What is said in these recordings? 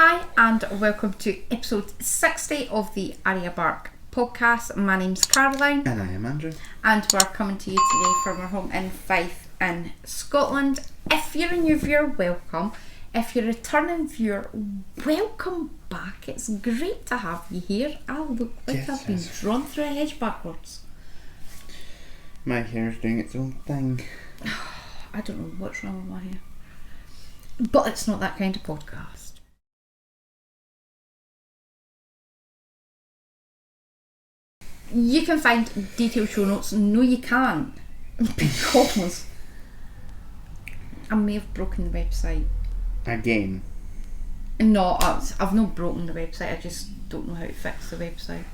Hi and welcome to episode 60 of the Arya Bark Podcast. My name's Caroline. And I am Andrew. And we're coming to you today from our home in Fife in Scotland. If you're a new viewer, welcome. If you're a returning viewer, welcome back. It's great to have you here. I look like I've been drawn through a hedge backwards. My hair's doing its own thing. I don't know what's wrong with my hair. But it's not that kind of podcast. You can find detailed show notes. No, you can't. Because I may have broken the website. Again. No, I've not broken the website. I just don't know how to fix the website.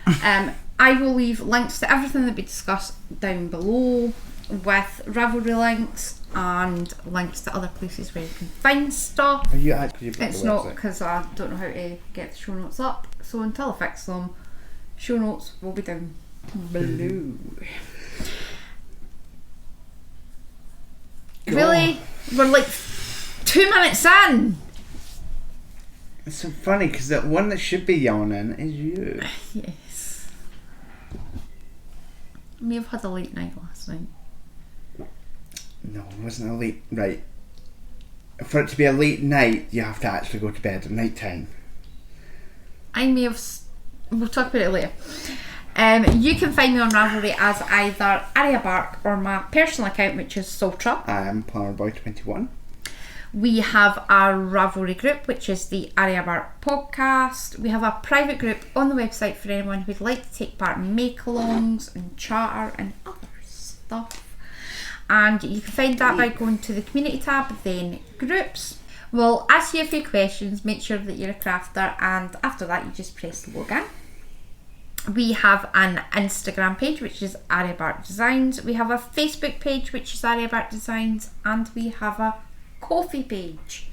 I will leave links to everything that we discussed down below, with Ravelry links and links to other places where you can find stuff. Are you actually It's not because I don't know how to get the show notes up. So until I fix them, show notes will be down below. Really? We're like 2 minutes in. It's so funny because the one that should be yawning is you. Yes. I may have had a late night last night. No, it wasn't a late. Right. For it to be a late night, you have to actually go to bed at night time. I may have. We'll talk about it later. You can find me on Ravelry as either Arya Bark or my personal account, which is Sultra. I am PlannerBoy21. We have our Ravelry group, which is the Arya Bark Podcast. We have a private group on the website for anyone who'd like to take part in make-alongs and chatter and other stuff. And you can find that by going to the community tab, then groups. We'll ask you a few questions, make sure that you're a crafter, and after that you just press the login. We have an Instagram page, which is Arya Bark Designs. We have a Facebook page, which is Arya Bark Designs, and we have a Ko-fi page,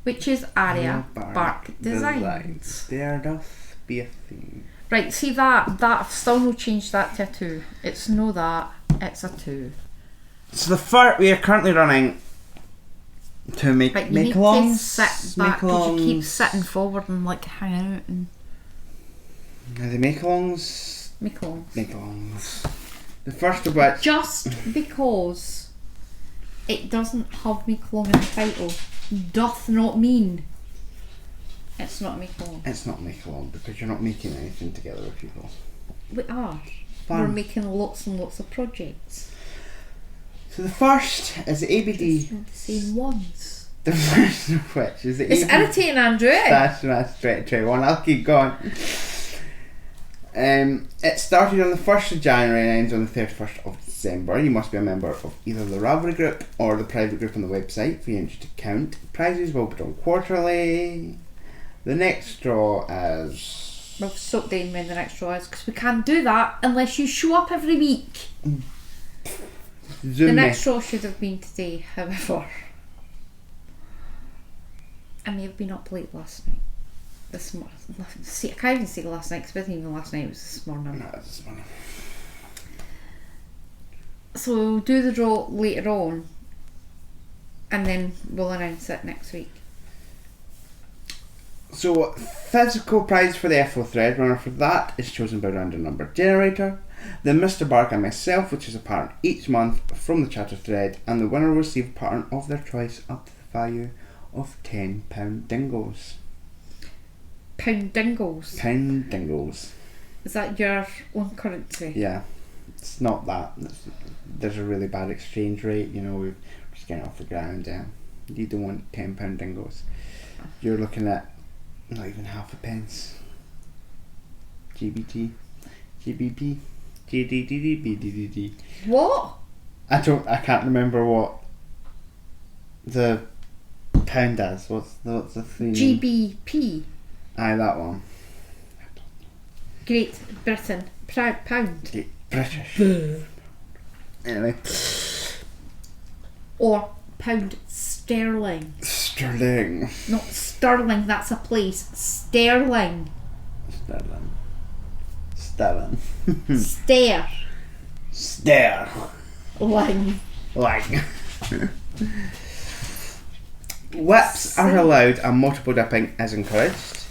which is Arya Bark Designs. There doth be a thing. Right, see that I've still no changed that to a 2. It's no that, it's a 2. So we are currently running to make alongs. Make You need to sit back because you keep sitting forward and like hanging out and. Are they make-alongs? Make-alongs. Make-alongs. The first of which. Just because it doesn't have make-along in the title doth not mean it's not a make-along. It's not make-along because you're not making anything together with people. We are. Fun. We're making lots and lots of projects. So the first is the ABD. The same ones. The first of which is the It's ABD. irritating, Andrew. StashSmash 2021. I'll keep going. It started on the 1st of January and ends on the 31st of December. You must be a member of either the Ravelry group or the private group on the website for you to count. Prizes will be done quarterly. The next draw is... We've soaked in when the next draw is because we can't do that unless you show up every week. The next draw should have been today, however. I may have been up late last night. This morning. See, I can't even say last night because it wasn't even last night, it was this morning. No, it's this morning. So we'll do the draw later on and then we'll announce it next week. So, physical prize for the FO thread runner for that is chosen by random number generator. The Mr. Bark and myself, which is a pattern each month from the chatter thread, and the winner will receive a pattern of their choice up to the value of £10 dingles. Pound dingles? Pound dingles. Is that your own currency? Yeah. It's not that. There's a really bad exchange rate, you know, we're just getting off the ground. You don't want £10 dingles. You're looking at not even half a pence. GBP. GBP. GDDDBDDD. What? I can't remember what the pound is. What's the thing? GBP. Aye, that one. Great Britain. Pound. British. Anyway. Or pound sterling. Sterling. Not sterling, that's a place. Sterling. Sterling. Sterling. Stare. Stare. Ling. Like. Whips are allowed and multiple dipping is encouraged.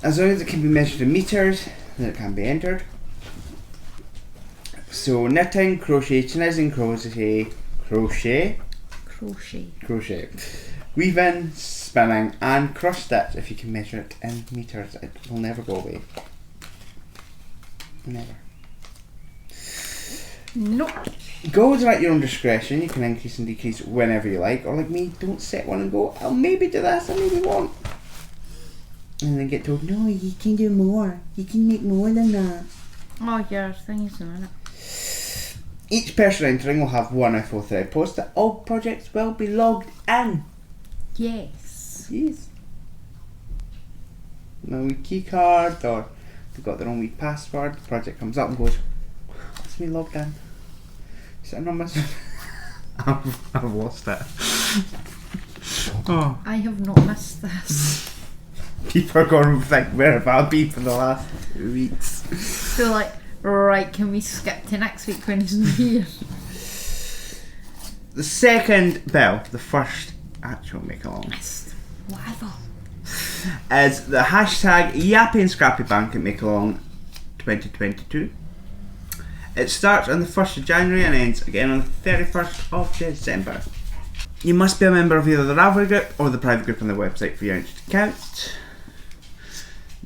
As long as it can be measured in metres, then it can be entered. So knitting, crochet, chinizing, crochet, weaving, spinning and cross stitch, if you can measure it in metres, it will never go away. Never. Nope. Goals are at your own discretion. You can increase and decrease whenever you like, or like me, don't set one and go, I'll maybe do this, I maybe won't, and then get told, no, you can do more, you can make more than that. Oh yeah, things in it. Each person entering will have one A4 thread post that all projects will be logged in. Yes. No wee key card, or they've got their own wee password. The project comes up and goes, that's me logged in. Sitting on my I've lost it. Oh. I have not missed this. People are going to think, where have I been for the last 2 weeks? So like, right, can we skip to next week when he's not here? The second bell, the first actual make along, Whatever. is the hashtag Yappy and Scrappy Bank at Make Along 2022. It starts on the 1st of January and ends again on the 31st of December. You must be a member of either the Ravelry group or the private group on the website for your entry to count.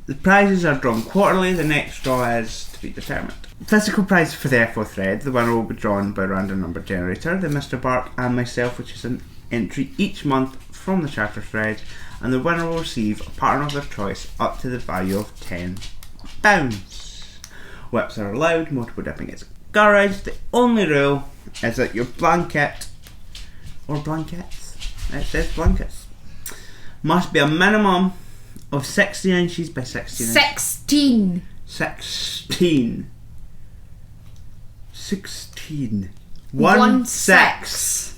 The prizes are drawn quarterly, the next draw is to be determined. Physical prize for the A4 thread, the winner will be drawn by a random number generator, the Mr. Bark and myself, which is an entry each month from the charter thread, and the winner will receive a pattern of their choice up to the value of £10. Whips are allowed, multiple dipping is encouraged. The only rule is that your blanket, or blankets, it says blankets, must be a minimum of 16 inches by 16 inches. 16! 16. 1/6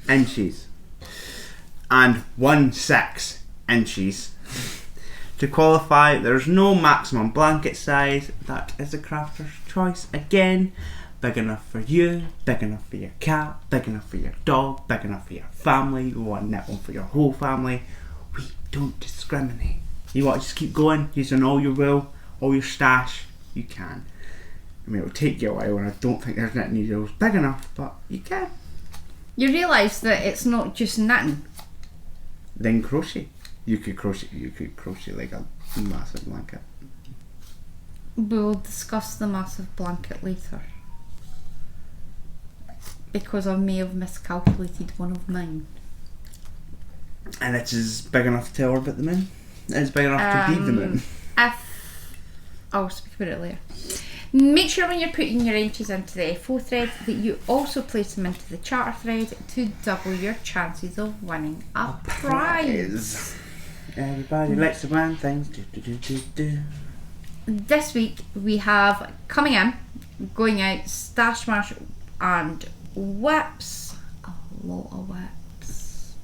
inches. And 1/6 inches. To qualify, there's no maximum blanket size. That is the crafter's choice. Again, big enough for you, big enough for your cat, big enough for your dog, big enough for your family. You want to knit one for your whole family. We don't discriminate. You want to just keep going, using all your will, all your stash, you can. I mean, it'll take you a while, and I don't think there's knitting needles big enough, but you can. You realise that it's not just knitting. Then crochet. You could crochet like a massive blanket. We'll discuss the massive blanket later. Because I may have miscalculated one of mine. And it is big enough to orbit the moon. It's big enough to be the moon. I'll speak about it later. Make sure when you're putting your entries into the A4 thread that you also place them into the charter thread to double your chances of winning a prize. Everybody likes to win things. This week we have coming in, going out, StashSmash and whips. A lot of whips.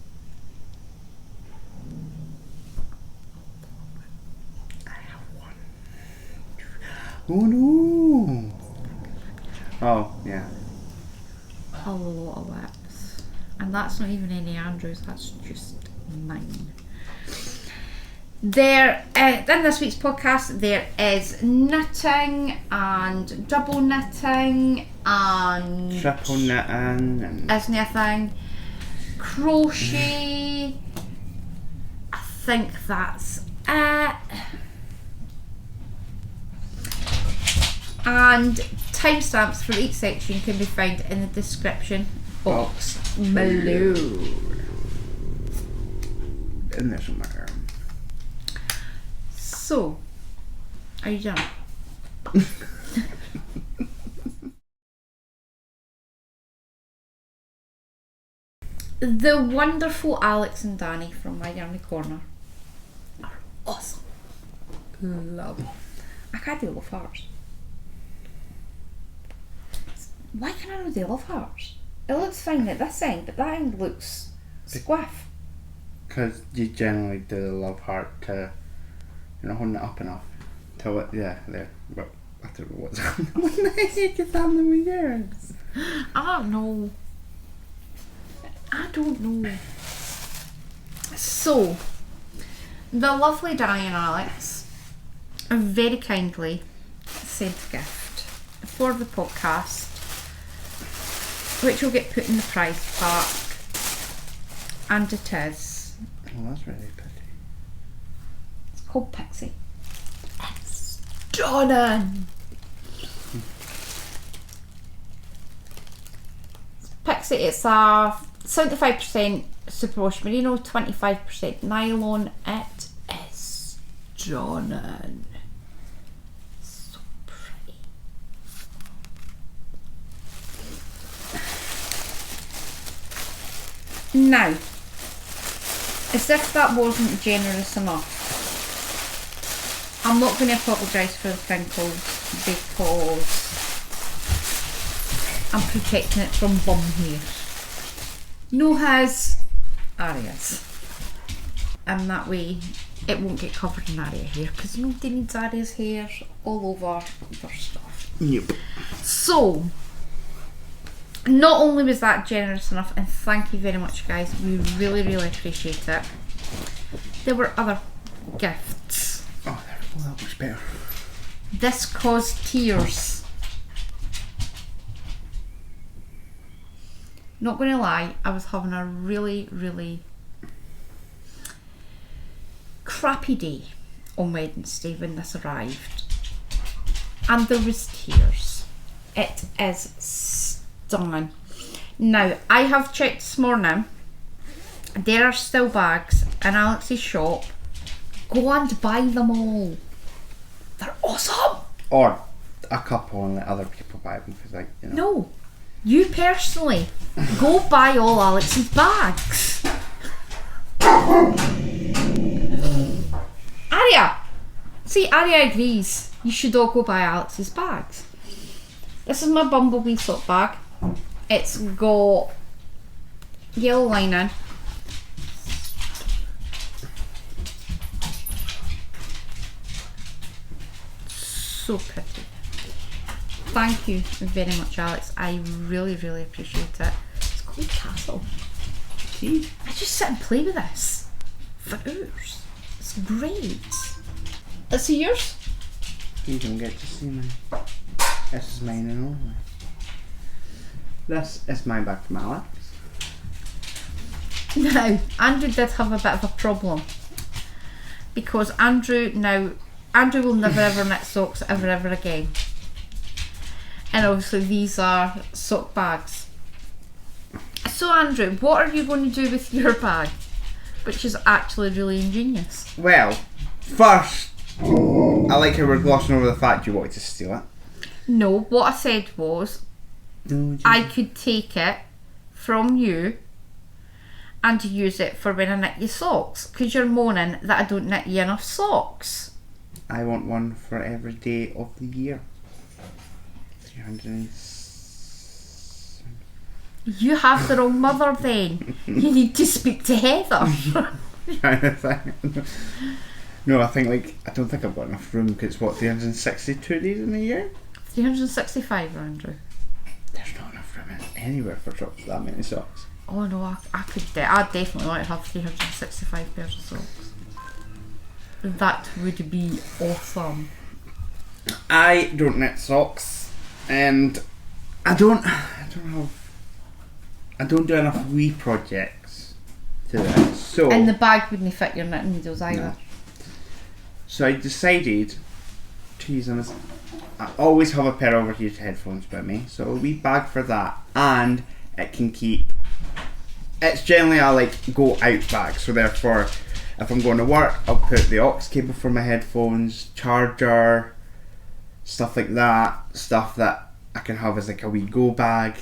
I have one. Oh no! Oh, yeah. A lot of whips. And that's not even any Andrews, that's just mine. There, in this week's podcast, there is knitting and double knitting and triple knitting and isn't it a thing? Crochet. I think that's it. And timestamps for each section can be found in the description box below. In there somewhere. So, are you done? The wonderful Alex and Danny from my Yarny Corner are awesome. Love. I can't do love hearts. Why can I not do love hearts? It looks fine at this end, but that end looks squiff. Because you generally do the love heart to, you're not holding it up enough till it, yeah, there. But I don't know what's on. What the heck is happening with yours? I don't know. So, the lovely Danny and Alex very kindly sent a gift for the podcast, which will get put in the prize pack, and it is. Oh, that's really pretty. It's called Pixie. It's stunning. Pixie, it's a 75% superwash merino, 25% nylon. It is stunning. So pretty. Now, as if that wasn't generous enough, I'm not going to apologise for the crinkles because I'm protecting it from bum hair. No his, Arya's. And that way it won't get covered in Arya hair, because nobody needs Arya's hair all over their stuff. Yep. So, not only was that generous enough, and thank you very much guys, we really, really appreciate it. There were other gifts. Oh, there we go, that looks better. This caused tears. Not going to lie, I was having a really, really crappy day on Wednesday when this arrived. And there was tears. It is stunning. Now, I have checked this morning. There are still bags in Alex's shop. Go and buy them all. They're awesome. Or a couple and let other people buy them, because, like, you know. No. You personally, go buy all Alex's bags. Arya! See, Arya agrees. You should all go buy Alex's bags. This is my Bumblebee sock bag. It's got yellow lining. So pretty. Thank you very much, Alex. I really, really appreciate it. It's called Castle. See? I just sit and play with this for hours. It's great. Is it yours? You don't get to see mine. This is mine and only. This is my bag from Alex. Now, Andrew did have a bit of a problem. Because Andrew will never ever knit socks ever again. And obviously these are sock bags. So Andrew, what are you going to do with your bag? Which is actually really ingenious. Well, first, I like how we're glossing over the fact you wanted to steal it. No, what I said was, I could take it from you and use it for when I knit you socks. Because you're moaning that I don't knit you enough socks. I want one for every day of the year. 300. You have the wrong mother then. You need to speak to Heather. Trying to think. No, I don't think I've got enough room, because it's what, 362 days in a year? 365, Andrew. There's not enough room anywhere for that many socks. Oh no, I definitely want to have 365 pairs of socks. That would be awesome. I don't knit socks, and I don't do enough wee projects to this. So, and the bag wouldn't fit your knitting needles either. No. So I decided to use them as, I always have a pair of overheated headphones with me, so a wee bag for that, and it can keep, it's generally a go out bag, so therefore if I'm going to work, I'll put the aux cable for my headphones, charger, stuff like that, stuff that I can have as a wee go bag,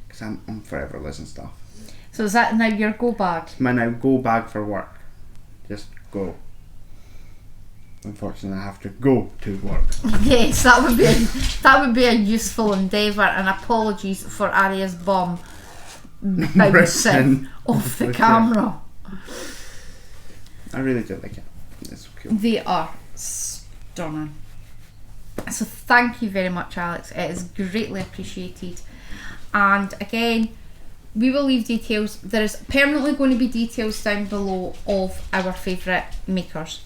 because I'm forever losing stuff. So is that now your go bag? My now go bag for work. Just go. Unfortunately, I have to go to work. Yes, that would be a useful endeavour, and apologies for Arya's bum bouncing off the camera. I really do like it. It's cool. They are stunning. So thank you very much, Alex. It is greatly appreciated. And again, we will leave details. There is permanently going to be details down below of our favourite makers.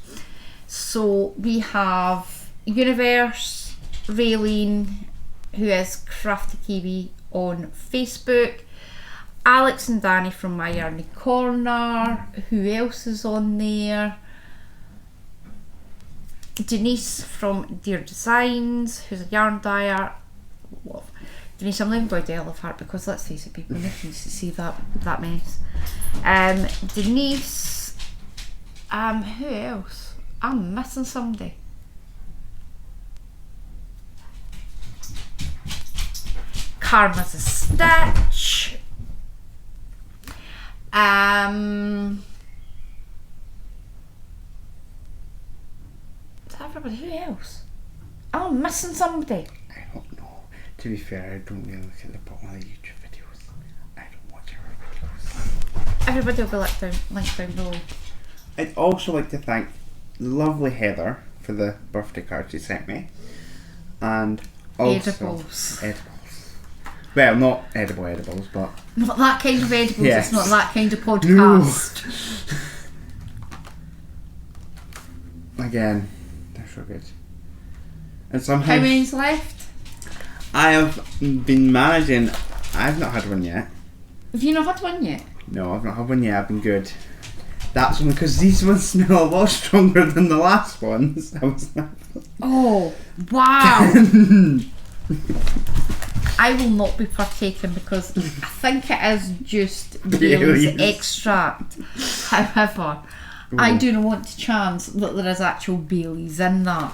So we have Universe, Raylene, who is Crafty Kiwi on Facebook, Alex and Danny from My Yarny Corner, who else is on there? Denise from Dear Designs, who's a yarn dyer. Well, Denise, I'm not even going to Elephant because let's face it, people need to see that mess. Denise, who else? I'm missing somebody. Karma's a Stitch. Is that everybody? Who else? Oh, I'm missing somebody. I don't know. To be fair, I don't really look at the bottom of the YouTube videos. I don't watch our videos. Everybody will be linked down below. I'd also like to thank lovely Heather for the birthday card she sent me. And also... Edibles. Well, not edibles, but... Not that kind of edibles, Yes. It's not that kind of podcast. No. Again, they're so good. And somehow... How many's left? I have been managing... I've not had one yet. Have you not had one yet? No, I've not had one yet. I've been good. That's only because these ones smell a lot stronger than the last ones. I was like... Oh, wow. I will not be partaking because I think it is just Bailey's extract. However, I do not want to chance that there is actual Bailey's in that.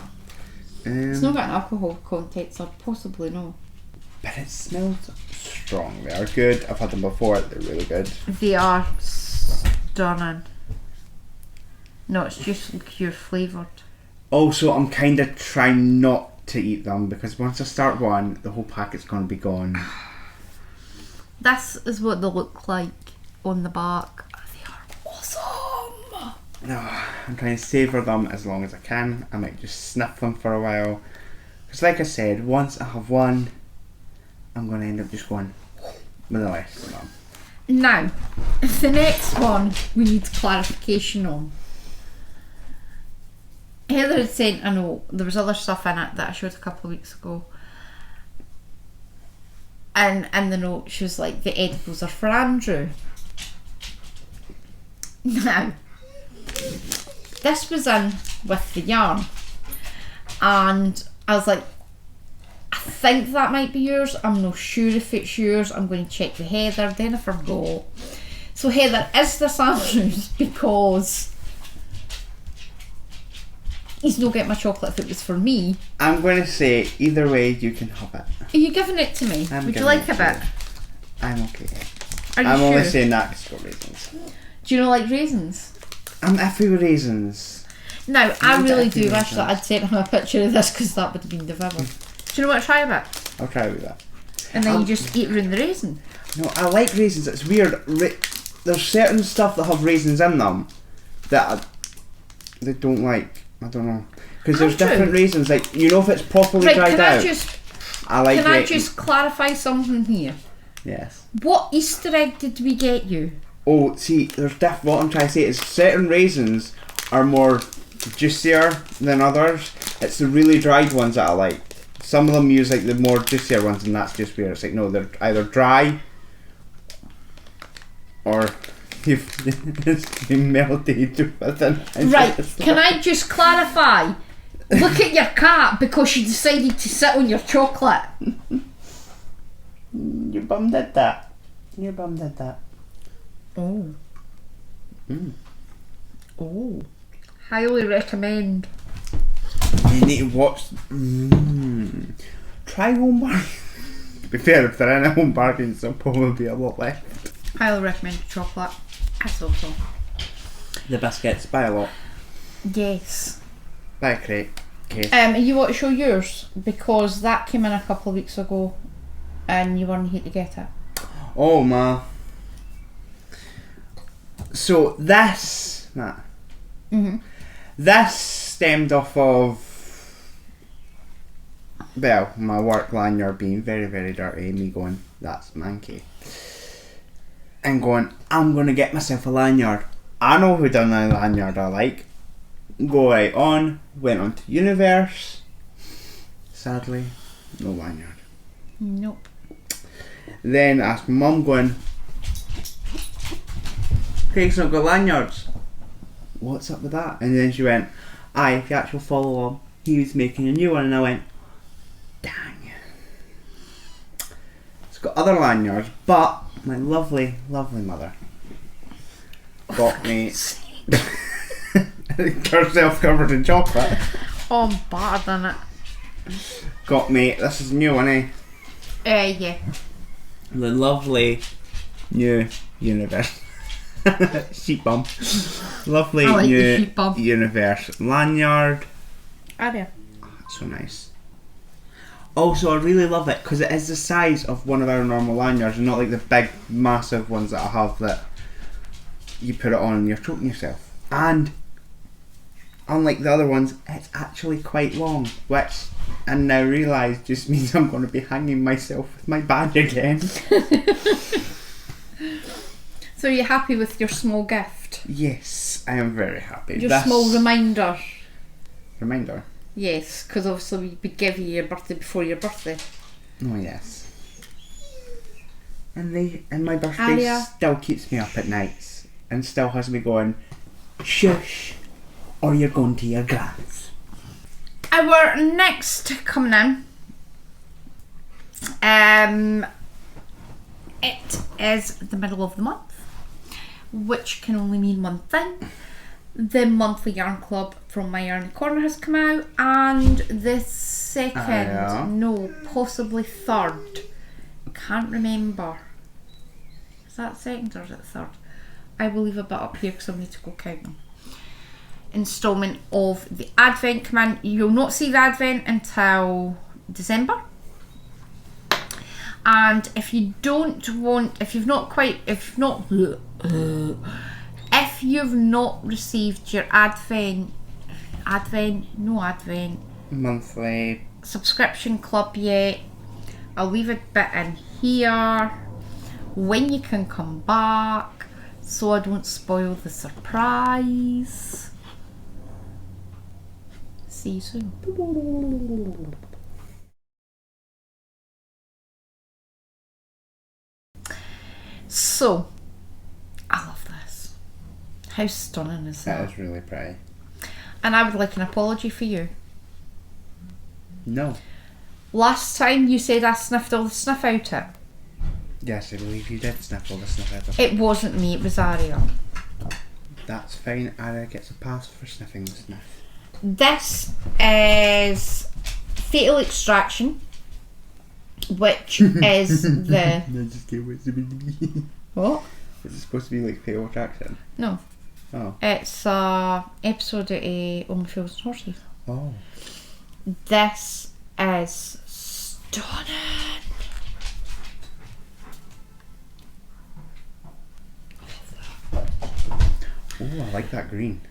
It's not got an alcohol content, so possibly no. But it smells strong. They are good. I've had them before. They're really good. They are stunning. No, it's just pure flavoured. Also, I'm kind of trying not to eat them because once I start one, the whole packet's going to be gone. This is what they look like on the back. They are awesome! No, I'm trying to savour them as long as I can. I might just sniff them for a while. Because like I said, once I have one, I'm going to end up just going with the rest of them. Now, the next one we need clarification on. Heather had sent a note. There was other stuff in it that I showed a couple of weeks ago. And in the note she was like, the edibles are for Andrew. Now, this was in with the yarn. And I was like, I think that might be yours. I'm not sure if it's yours. I'm going to check with Heather. Then I forgot. So Heather, is this Andrew's? Because he's not getting my chocolate if it was for me. I'm going to say either way you can have it. Are you giving it to me? Would you like a bit? I'm okay. Are you I'm sure? only saying that because it's got raisins. Do you not like raisins? I'm iffy with raisins. Now, I really iffy do with wish that I'd sent him a picture of this because that would have been the vivid. Do you know what? Try a bit. I'll try with that. And then you just eat around the raisin. No, I like raisins. It's weird. There's certain stuff that have raisins in them that they don't like. I don't know. Because there's different raisins. Like, you know, if it's properly dried out. Can I just clarify something here? Yes. What Easter egg did we get you? Oh, see, there's what I'm trying to say is certain raisins are more juicier than others. It's the really dried ones that I like. Some of them use like the more juicier ones, and that's just where it's like, no, they're either dry or it's been melted within. Right, can I just clarify? Look at your cat because she decided to sit on your chocolate. Your bum did that. Your bum did that. Oh. Oh. Highly recommend. You need to watch. Try home bargain. To be fair, if they're in a home bargain, there'll probably be a lot left. Highly recommend chocolate. I thought so. The biscuits, buy a lot. Yes. Buy a crate. Case. You want to show yours? Because that came in a couple of weeks ago and you weren't here to get it. Oh ma. So this this stemmed off of, well, my work lanyard being very, very dirty, me going, that's manky. and going, I'm going to get myself a lanyard. I know who done a lanyard I like. Go right on, went on to Universe. Sadly, no lanyard. Nope. Then asked my mum, going, Craig's not got lanyards. What's up with that? And then she went, aye, if you actually follow along, he was making a new one. And I went, dang. It's got other lanyards, but my lovely, lovely mother got me herself covered in chocolate. Oh, I'm better than it. Got me, this is a new one, eh? Yeah. The lovely new Universe. Sheep bum. Lovely I like new the sheep bum. Universe lanyard. Arya. That's so nice. Also, I really love it because it is the size of one of our normal lanyards and not like the big, massive ones that I have that you put it on and you're choking yourself. And unlike the other ones, it's actually quite long, which I now realise just means I'm going to be hanging myself with my badge again. So you're happy with your small gift? Yes, I am very happy. Your small reminder? Reminder? Yes, because obviously we give you your birthday before your birthday. Oh yes. And my birthday Arya. still keeps me up at nights and still has me going, shush, or you're going to your grand's. Our next coming in, it is the middle of the month, which can only mean one thing. The monthly yarn club from my Yarny Corner has come out, and the second, no, possibly third, can't remember. Is that second or is it third? I will leave a bit up here because I need to go count them. Installment of the Advent come in. You'll not see the Advent until December. And if you don't want, if you've not received your Advent monthly subscription club yet, I'll leave a bit in here when you can come back so I don't spoil the surprise. See you soon. So, I love this. How stunning is that? That is really pretty. And I would like an apology for you. No. Last time you said I sniffed all the snuff out it. Yes, I believe you did sniff all the sniff out of It wasn't me, it was Arya. That's fine. Arya gets a pass for sniffing the sniff. This is Fatal Extraction, which is the... No, just kidding. What's it supposed to be? What? Is it supposed to be like Fatal Attraction? No. Oh. It's a episode of Only Fools and Horses. Oh. This is stunning. Oh, I like that green.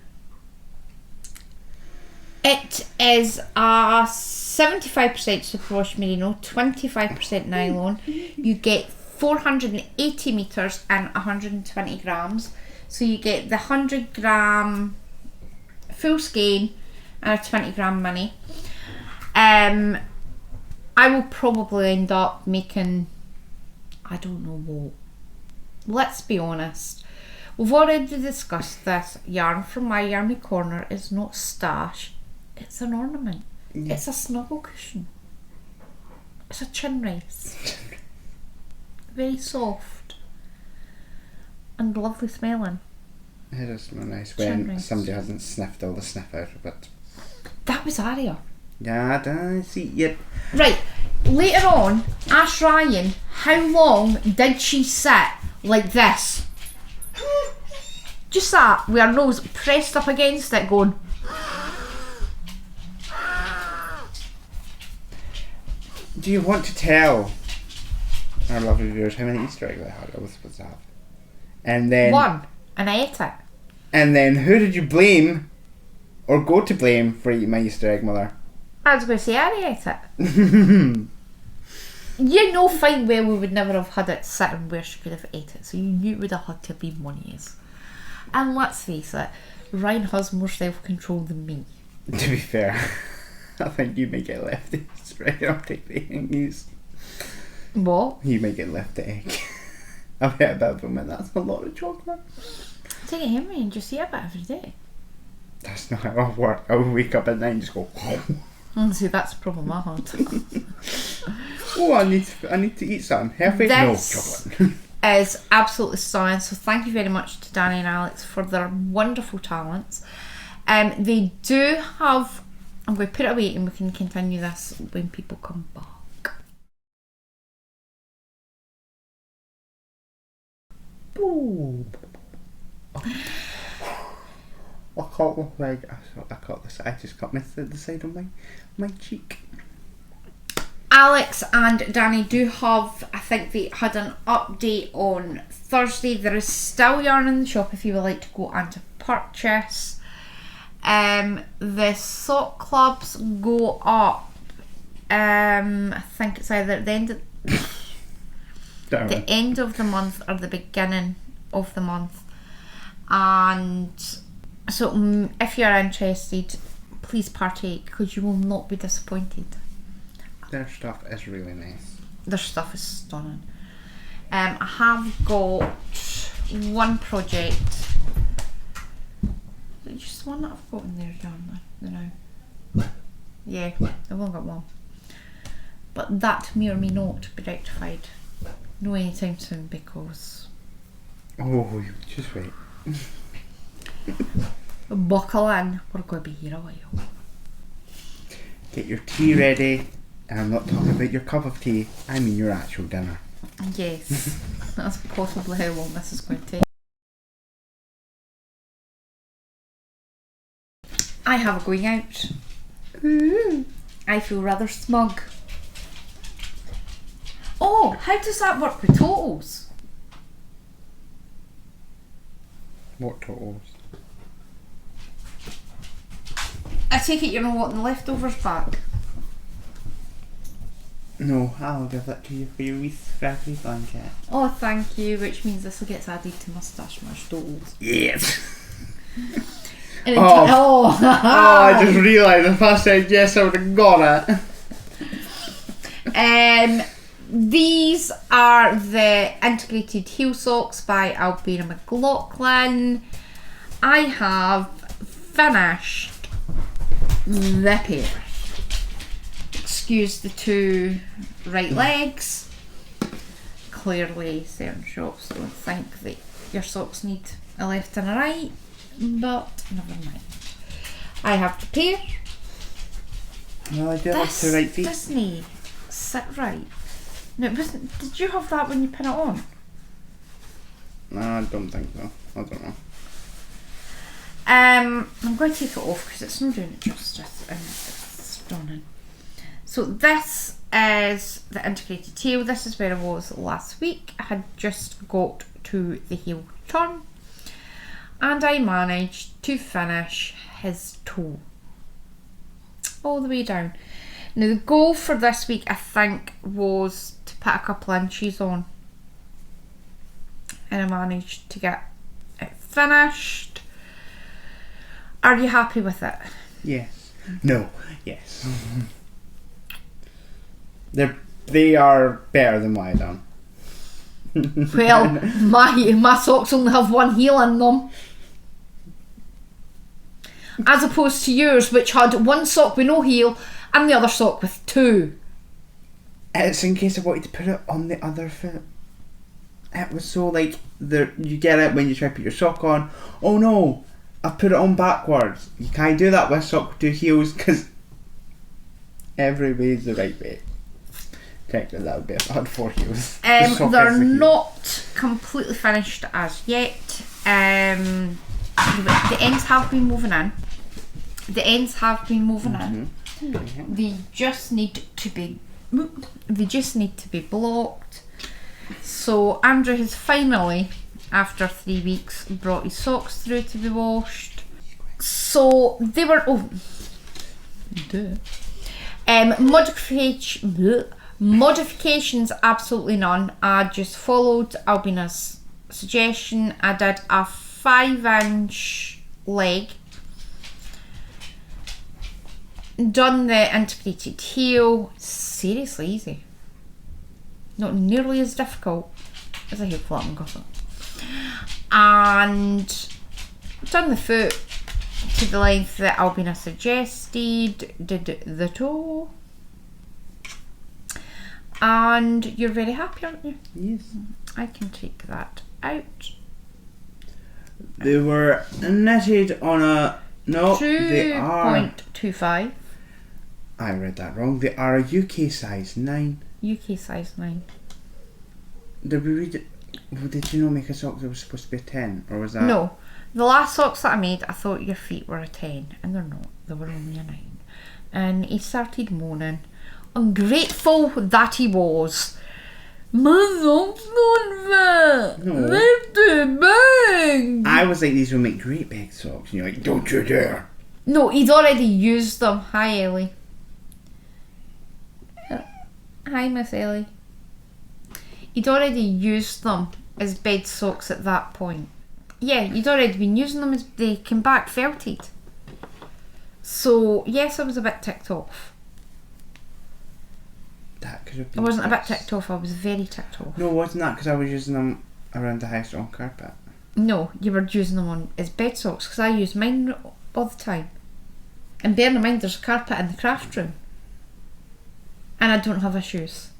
It is a 75% superwash merino, 25% nylon. You get 480 metres and 120 grams. So you get the 100 gram full skein and a 20 gram mini. I will probably end up making, I don't know what. Let's be honest. We've already discussed this. Yarn from my Yarny Corner is not stash. It's an ornament. Yeah. It's a snuggle cushion. It's a chin rest. Very soft. And lovely smelling. It does smell nice when somebody hasn't sniffed all the sniff out of it. That was Arya. Yeah, I see. Yep. Right. Later on, ask Ryan, how long did she sit like this? Just that, with her nose pressed up against it, going. Do you want to tell our lovely viewers how many Easter eggs I had? I was supposed to have. And then. One. And I ate it. And then who did you blame or go to blame for eating my Easter egg, Mother? I was going to say I ate it. You know fine well we would never have had it sitting where she could have ate it, so you knew it would have had to be Monia's. And let's face it, Ryan has more self-control than me. To be fair, I think you may get left the right. I'll take the eggs. What? You may get left the egg. I've had a bit of them, and that's a lot of chocolate. Take it, Henry, and just eat a bit every day. That's not how I work. I will wake up at night and just go. See, that's the problem I had. Oh, I need to eat something healthy. No chocolate. Is absolutely stunning. So thank you very much to Danny and Alex for their wonderful talents. They do have. I'm going to put it away, and we can continue this when people come back. Ooh. I caught this. I just cut the side of my cheek. Alex and Danny do have, I think they had an update on Thursday. There is still yarn in the shop if you would like to go and purchase. The sock clubs go up. I think it's either at the end of the end of the month or the beginning of the month. And so if you're interested, please partake because you will not be disappointed. Their stuff is really nice. Their stuff is stunning. I have got one project. Is it just one that I've got in there down there now? Yeah, I've only got one. But that may or may not be rectified. No anytime soon because... Oh, just wait. Buckle in, we're going to be here a while. Get your tea ready. And I'm not talking about your cup of tea, I mean your actual dinner. Yes, that's possibly how long this is going to take. I have a going out. I feel rather smug. Oh, how does that work with totals? What totals? I take it you're not wanting the leftovers back. No, I'll give that to you for your wee scrappy blanket. Oh, thank you, which means this will get added to my StashSmash totals. Yes! I just realised if I said yes, I would have got it. These are the integrated heel socks by Ailbiona McLochlainn. I have finished the pair. Excuse the two right legs. Clearly certain shops don't think that your socks need a left and a right, but never mind. I have the pair. Well, I do have two right feet. Doesn't sit right. No, it wasn't. Did you have that when you put it on? No, I don't think so. I don't know. I'm going to take it off because it's not doing it justice and it's stunning. So this is the integrated heel. This is where I was last week. I had just got to the heel turn and I managed to finish his toe all the way down. Now the goal for this week I think was to put a couple inches on and I managed to get it finished. Are you happy with it? Yes. No. Yes. They are better than what I done. Well, my socks only have one heel in them. As opposed to yours, which had one sock with no heel and the other sock with two. It's in case I wanted to put it on the other foot. It was so like, you get it when you try to put your sock on. Oh no, I put it on backwards. You can't do that with a sock with two heels because every way is the right way. Technically that would be about 4 heels. They're not completely finished as yet. The ends have been moving in. Mm-hmm. They just need to be blocked. So Andrew has finally, after 3 weeks, brought his socks through to be washed. So they Modifications, absolutely none. I just followed Ailbiona's suggestion. I did a 5-inch leg, done the integrated heel. Seriously easy, not nearly as difficult as a heel flap and gusset, and done the foot to the length that Ailbiona suggested, did the toe, and you're very happy, aren't you? Yes. I can take that out. They were knitted on a... No, they are... 2.25. I read that wrong. They are a UK size 9. UK size 9. Did we read it? Did you not make a sock that was supposed to be a 10? Or was that... No. The last socks that I made, I thought your feet were a 10. And they're not. They were only a 9. And he started moaning. Ungrateful that he was. My socks don't fit. No. They're too big. I was like, these will make great big socks. And you're like, don't you dare. No, he'd already used them. Hi, Ellie. Hi, Miss Ellie. He'd already used them as bed socks at that point. Yeah, you'd already been using them as they came back felted. So, yes, I was a bit ticked off. That could have I been... wasn't a bit ticked off, I was very ticked off. No, wasn't that because I was using them around the house on carpet? No, you were using them on as bed socks because I use mine all the time. And bearing in mind there's carpet in the craft room. And I don't have issues.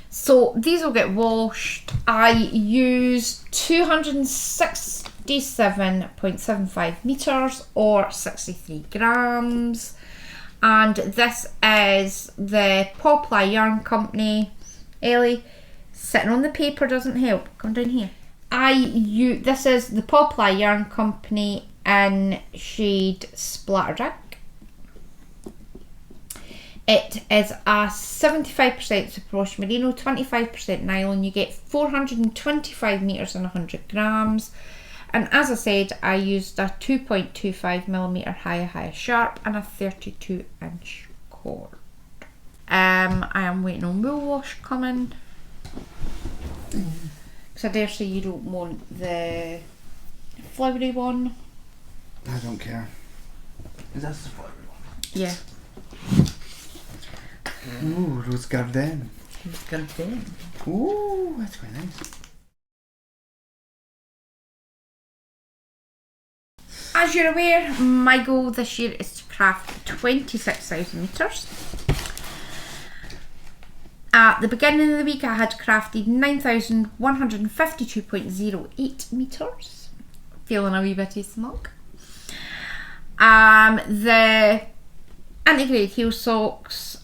So these will get washed. I use 267.75 metres or 63 grams. And this is the Poplar Yarn Company. Ellie, sitting on the paper doesn't help. Come down here. This is the Poplar Yarn Company in shade Splatterjack. It is a 75% superwash merino, 25% nylon. You get 425 metres and 100 grams. And as I said, I used a 2.25mm high sharp and a 32-inch cord. I am waiting on wool wash coming. Because I dare say you don't want the flowery one. I don't care. Is that the flowery one? Yeah. Ooh, Rose Garden. Rose Garden. Ooh, that's quite nice. As you're aware, my goal this year is to craft 26,000 metres. At the beginning of the week I had crafted 9,152.08 metres. Feeling a wee bit smug. The integrated heel socks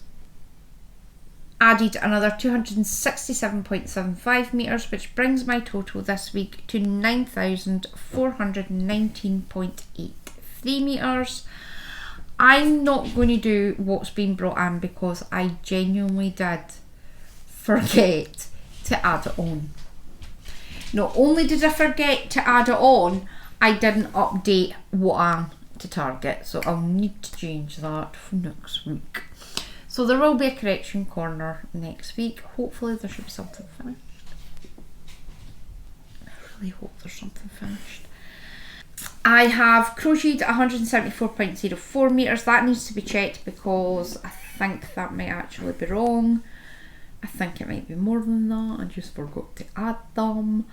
added another 267.75 metres, which brings my total this week to 9,419.83 metres. I'm not going to do what's been brought in because I genuinely did forget to add it on. Not only did I forget to add it on, I didn't update what I'm to target, so I'll need to change that for next week. So there will be a correction corner next week. Hopefully there should be something finished. I really hope there's something finished. I have crocheted 174.04 metres. That needs to be checked because I think that might actually be wrong. I think it might be more than that. I just forgot to add them.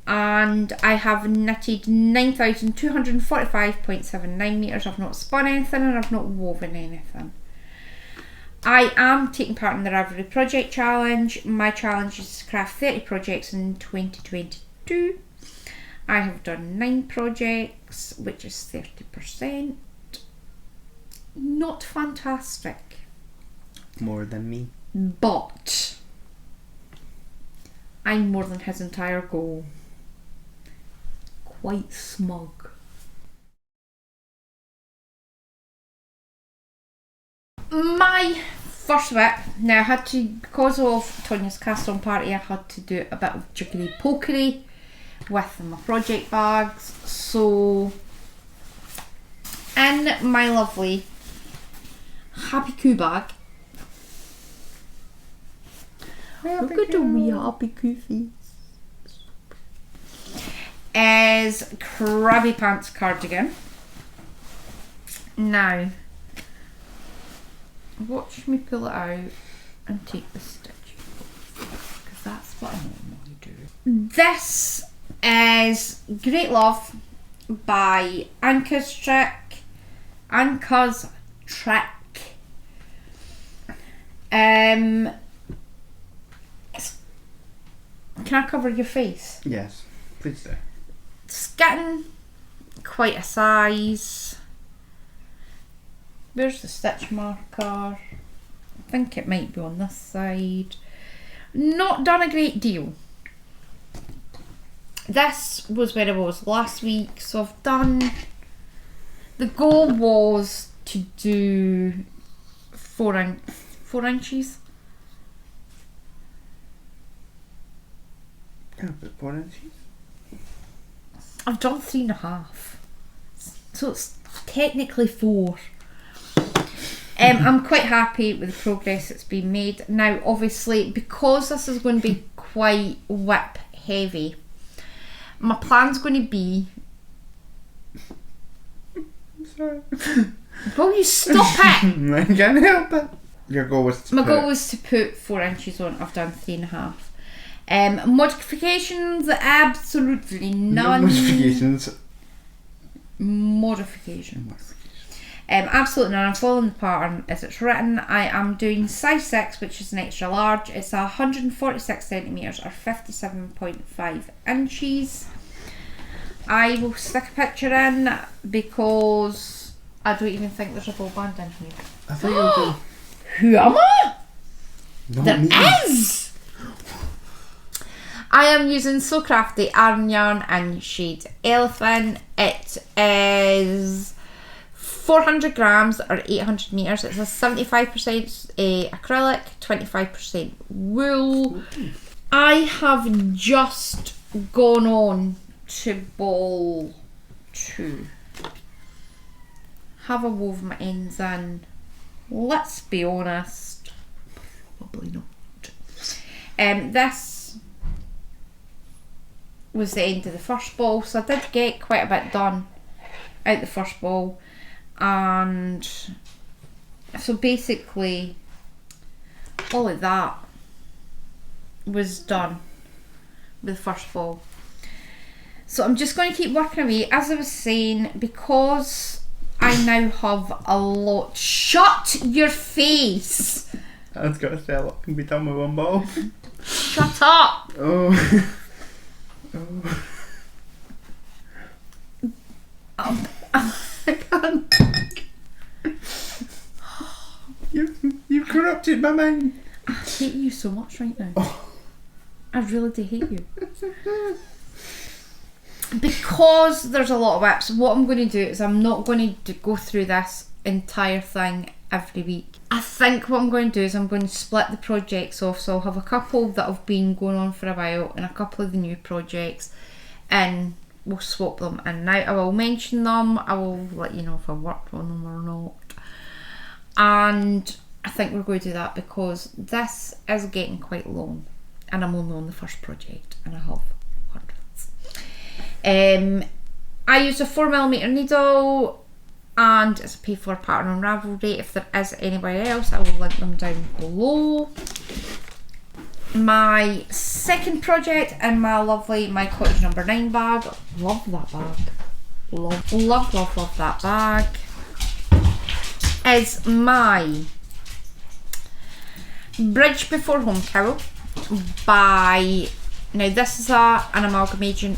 And I have knitted 9,245.79 metres. I've not spun anything and I've not woven anything. I am taking part in the Ravelry Project Challenge. My challenge is to craft 30 projects in 2022. I have done 9 projects, which is 30%. Not fantastic. More than me. But I'm more than his entire goal. Quite smug. My first whip, now I had to, because of Tonya's cast-on party, I had to do a bit of jiggery pokery with my project bags. So in my lovely Happy Coo bag, Look at the wee happy goofies. Is Krabby Pants cardigan. Now, watch me pull it out and take the stitch because that's what I normally do. This is Great Love by ANKESTRiCK. ANKESTRiCK. Can I cover your face? Yes, please do. It's getting quite a size. Where's the stitch marker? I think it might be on this side. Not done a great deal. This was where I was last week, so I've done... The goal was to do 4 inches. Yeah, but 4 inches? I've done 3.5. So it's technically 4. I'm quite happy with the progress that's been made. Now, obviously, because this is going to be quite whip heavy, my plan's going to be... I'm sorry. Will you stop it? I can't help it. Your goal was to My goal was to put 4 inches on. I've done 3.5. Modifications, absolutely none. No modifications. Modifications. Absolutely none. I'm following the pattern as it's written. I am doing size 6, which is an extra large. It's 146 centimetres or 57.5 inches. I will stick a picture in because I don't even think there's a ball band in here. I thought you were going... Who am I? Not There me. is! I am using So Crafty Iron Yarn in shade Elephant. It is 400 grams or 800 metres. It's a 75% acrylic, 25% wool. I have just gone on to ball 2. Have I woven my ends in? Let's be honest, probably not. This was the end of the first ball, so I did get quite a bit done out the first ball, and so basically all of that was done with the first ball. So I'm just going to keep working away. As I was saying, because I now have a lot... Shut your face! I was going to say a lot can be done with one ball. Shut up! Oh. I can't. You've corrupted my mind. I hate you so much right now. Oh. I really do hate you. Because there's a lot of whips, what I'm going to do is I'm not going to go through this entire thing every week. I think what I'm going to do is I'm going to split the projects off, so I'll have a couple that have been going on for a while and a couple of the new projects, and we'll swap them in. Now I will mention them, I will let you know if I worked on them or not, and I think we're going to do that because this is getting quite long and I'm only on the first project and I have hundreds. I use a 4mm needle and it's a pay for pattern on Ravelry. If there is anybody else, I will link them down below. My second project in my lovely My Cottage number 9 bag. Love that bag. Love that bag. Is my Bridge Before Home cowl by... Now this is an amalgamation,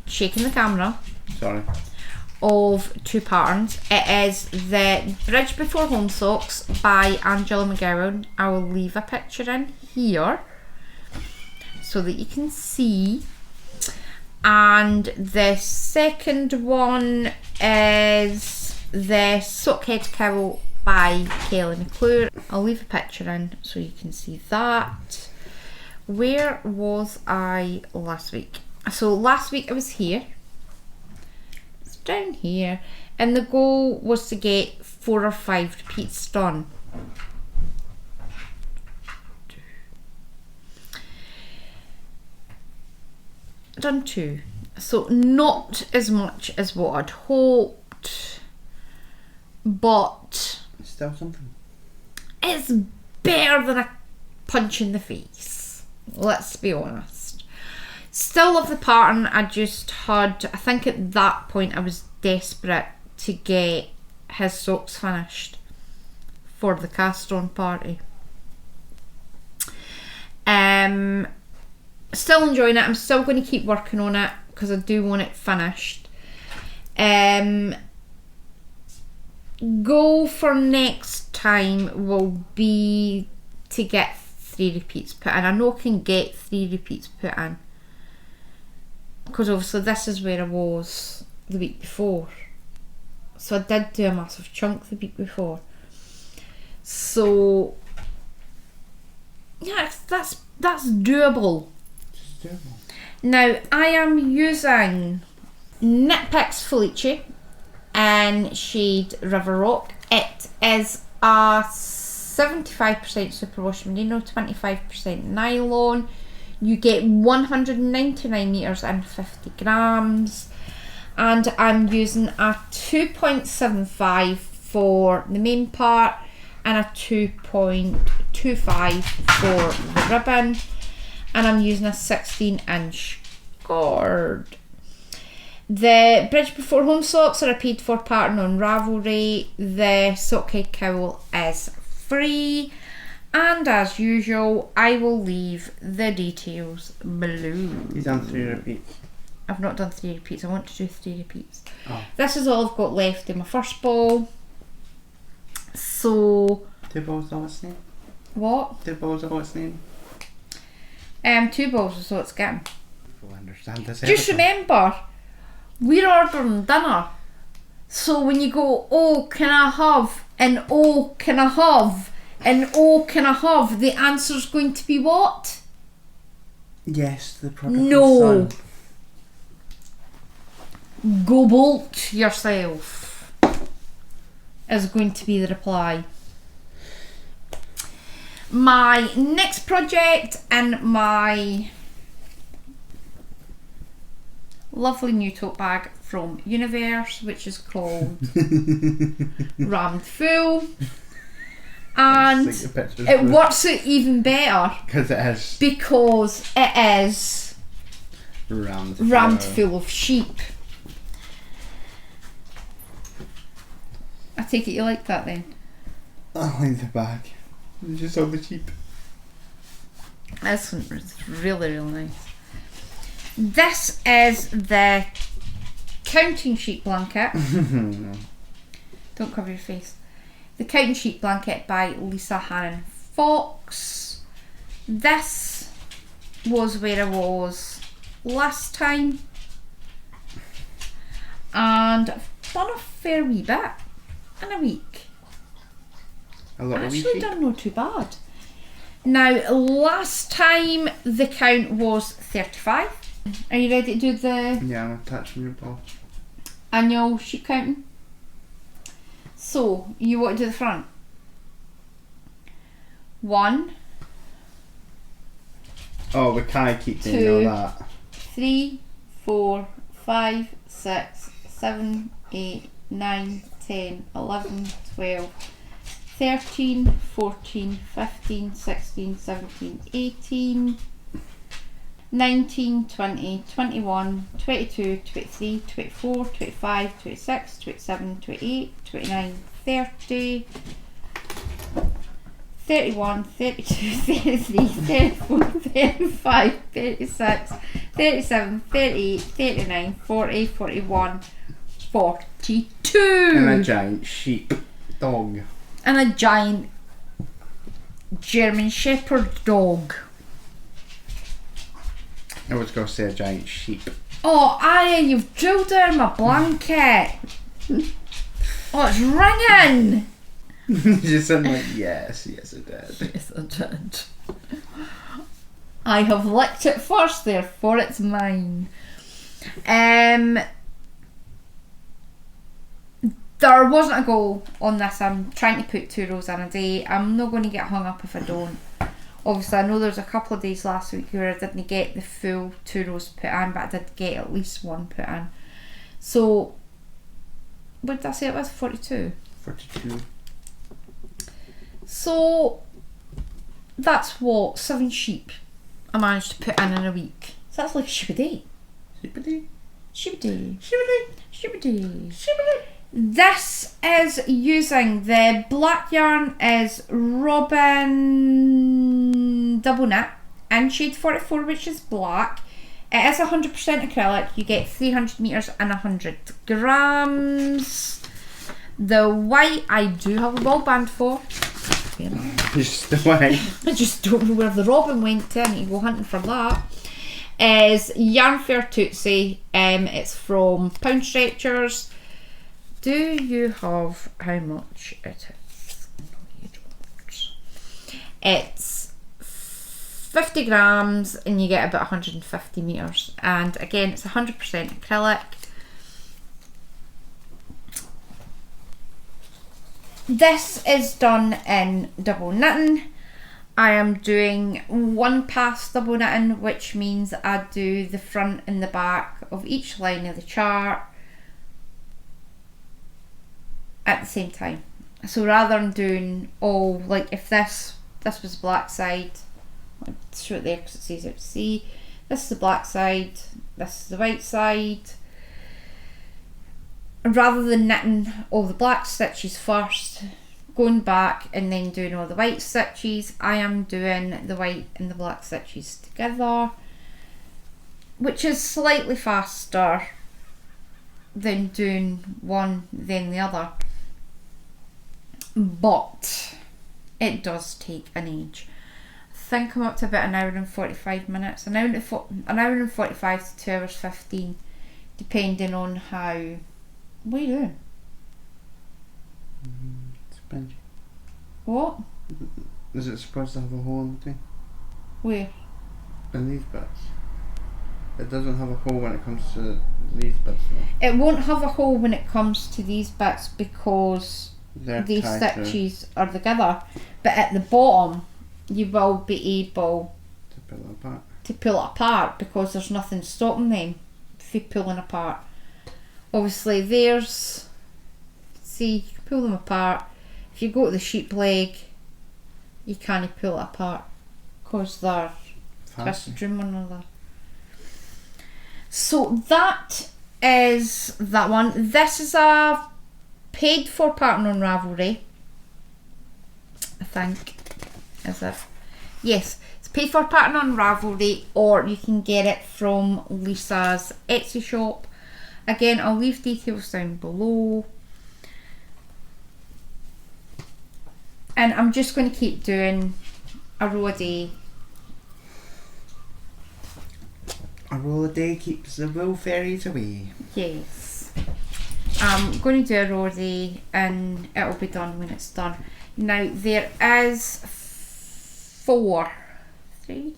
shaking the camera, Sorry. of 2 patterns. It is the Bridge Before Home socks by Angela McGowan. I will leave a picture in here so that you can see. And the second one is the Sockhead cowl by Kelly McClure. I'll leave a picture in so you can see that. Where was I last week? So last week I was here. It's down here. And the goal was to get 4 or 5 repeats done. Done 2. So not as much as what I'd hoped, but Still something. it's better than a punch in the face. Let's be honest. Still love the pattern. I think at that point I was desperate to get his socks finished for the cast-on party. Still enjoying it. I'm still going to keep working on it because I do want it finished. Goal for next time will be to get 3 repeats put in. I know I can get 3 repeats put in because obviously this is where I was the week before. So I did do a massive chunk the week before. So yeah, that's doable. Now I am using Knit Picks Felice in shade River Rock. It is a 75% superwash merino, 25% nylon. You get 199 meters and 50 grams, and I'm using a 2.75 for the main part and a 2.25 for the ribbon, and I'm using a 16-inch cord. The Bridge Before Home socks are a paid for pattern on Ravelry. The sock head cowl is free, and as usual I will leave the details below. You've done 3 repeats. I've not done 3 repeats. I want to do 3 repeats. Oh. This is all I've got left in my first ball. So 2 balls of its name. what? 2 balls of its name. 2 balls is all it's getting. People understand this. Just remember, we're ordering dinner. So when you go, oh, can I have, and oh, can I have, and oh, can I have, the answer's going to be what? Yes, the prodigal No. son. Go bolt yourself is going to be the reply. My next project in my lovely new tote bag from Universe, which is called Rammed Full, and it works out even better because it is rammed full of sheep. I take it you like that then? I like the bag. It's just all the sheep. It's really, really nice. This is the counting sheet blanket. Don't cover your face. The counting sheet blanket by Lisa Hannon Fox. This was where I was last time, and I've done a fair wee bit in a week. Actually done not too bad. Now last time the count was 35. Are you ready to do the Yeah, I'm attaching your ball. annual sheet counting? So you want to do the front. 1, Oh, we can't keep doing 2, all that. 3, 4, 5, 6, 7, 8, 9, 10, 11, 12, 13, 14, 15, 16, 17, 18, 19, 20, 21, 22, 23, 24, 25, 26, 27, 28, 29, 30, 31, 32, 33, 34, 35, 36, 37, 38, 39, 40, 41, 42. And a giant sheep dog. And a giant German Shepherd dog. I was going to say a giant sheep. Oh, Arya, you've drilled down my blanket. Oh, it's ringing. Just I'm like, yes, it did. Yes, I did. I have licked it first, therefore it's there wasn't a goal on this. I'm trying to put 2 rows in a day. I'm not going to get hung up if I don't. Obviously, I know there's a couple of days last week where I didn't get the full 2 rows put in, but I did get at least 1 put in. So, what did I say it was? 42? 42. So, that's what, 7 sheep I managed to put in a week. So that's like a sheep a day. Sheep a day. Sheep a day. Sheep a day. Sheep a day. Sheep a day. This is using the black yarn is Robin Double Knit in shade 44, which is black. It is 100% acrylic. You get 300 metres and 100 grams. The white I do have a ball band for. Just the way. I just don't know where the robin went to. I need to go hunting for that. Is Yarn Fair Tootsie. It's from Pound Stretchers. Do you have how much it is? No, you don't. It's 50 grams and you get about 150 metres. And again, it's 100% acrylic. This is done in double knitting. I am doing 1 pass double knitting, which means I do the front and the back of each line of the chart at the same time. So rather than doing all, like if this was the black side, I'll show it there because it's easier to see. This is the black side, this is the white side. Rather than knitting all the black stitches first, going back and then doing all the white stitches, I am doing the white and the black stitches together, which is slightly faster than doing one then the other, but it does take an age. I think I'm up to about an hour and 45 minutes, an hour and 45 to 2 hours 15, depending on how. What are you doing? Spongy. What? Is it supposed to have a hole in between? Where? In these bits. It doesn't have a hole when it comes to these bits though. It won't have a hole when it comes to these bits because these stitches are together. But at the bottom, you will be able to pull it apart. Because there's nothing stopping them from pulling apart. Obviously there's, see, you can pull them apart. If you go to the sheep leg, you can't pull it apart because they're twisted from one another. So that is that one. This is a paid for pattern on Ravelry, I think. Is it? Yes, it's paid for pattern on Ravelry, or you can get it from Lisa's Etsy shop. Again, I'll leave details down below. And I'm just going to keep doing a row a day. A row a day keeps the wool fairies away. Yes. I'm going to do a row a day and it'll be done when it's done. Now, there is 4, 3,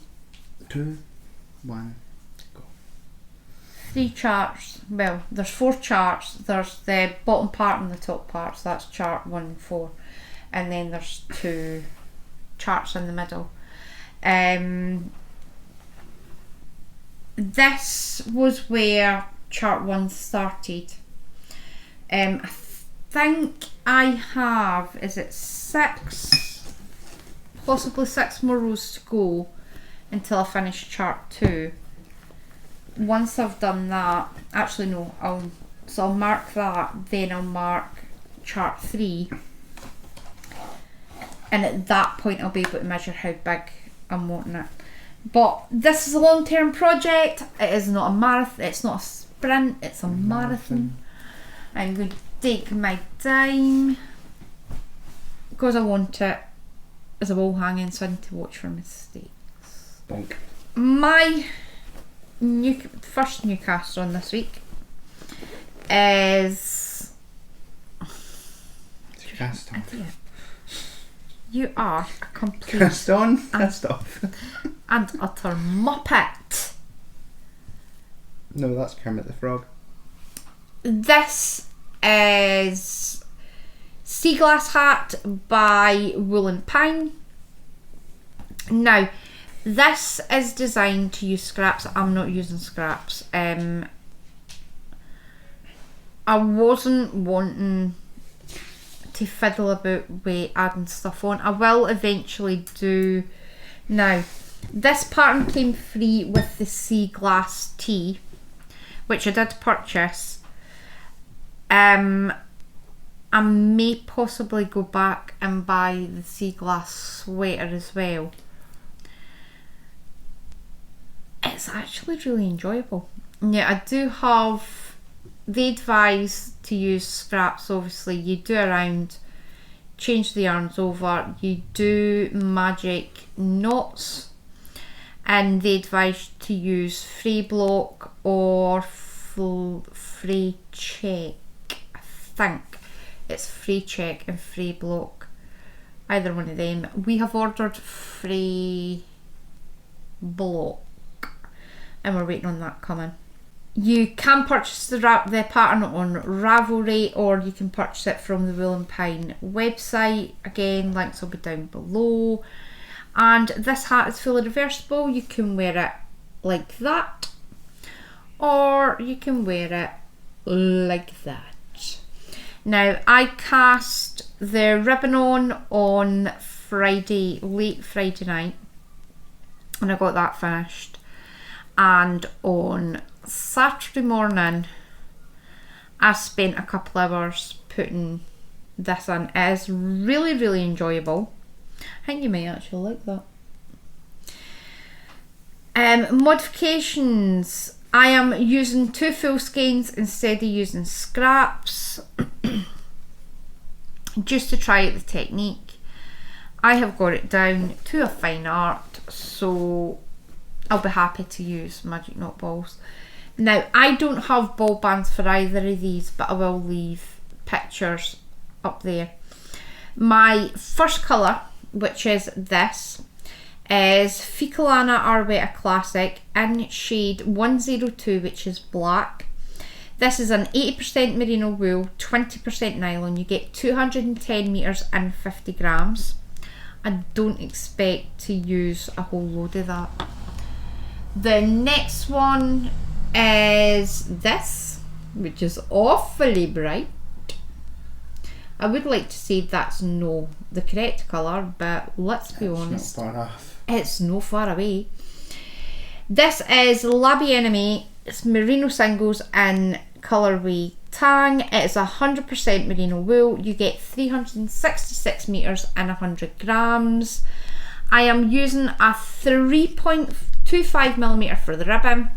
2, 1. 3 charts. Well, there's 4 charts. There's the bottom part and the top part, so that's chart 1 and 4, and then there's 2 charts in the middle. This was where chart 1 started. I think I have, is it 6, possibly 6 more rows to go until I finish chart 2. Once I've done that, actually no, I'll mark that, then I'll mark chart 3, and at that point I'll be able to measure how big I'm wanting it. But this is a long-term project. It is not a marathon, it's not a sprint, it's a marathon. I'm going to take my time because I want it as a wall hanging so I need to watch for mistakes. Bonk. My first new cast on this week is Cast off. You are a complete Cast on, cast off. and utter muppet. No, that's Kermit the Frog. This is Sea Glass Hat by Wool & Pine. Now, this is designed to use scraps. I'm not using scraps. I wasn't wanting to fiddle about with adding stuff on. I will eventually do. Now, this pattern came free with the Sea Glass tee, which I did purchase. I may possibly go back and buy the Sea Glass sweater as well. It's actually really enjoyable. Yeah, I do have, they advise to use scraps. Obviously you do around, change the yarns over, you do magic knots, and they advise to use free block or free check. I think it's free check and free block, either one of them. We have ordered free block and we're waiting on that coming. You can purchase the pattern on Ravelry, or you can purchase it from the Wool & Pine website. Again, links will be down below. And this hat is fully reversible. You can wear it like that, or you can wear it like that. Now, I cast the ribbon on Friday, late Friday night, and I got that finished. And on Saturday morning, I spent a couple hours putting this in. It is really, really enjoyable. I think you may actually like that. Modifications. I am using 2 full skeins instead of using scraps, just to try out the technique. I have got it down to a fine art, so I'll be happy to use magic knot balls. Now, I don't have ball bands for either of these, but I will leave pictures up there. My first colour, which is this, is Ficalana Arwetta Classic in shade 102, which is black. This is an 80% merino wool, 20% nylon. You get 210 metres and 50 grams. I don't expect to use a whole load of that. The next one is this, which is awfully bright. I would like to say that's no the correct colour, but let's be honest, not far off. It's no far away. This is Labienemy. It's merino singles in colourway tang. It is 100% merino wool. You get 366 metres and 100 grams. I am using a 3.25mm for the ribbon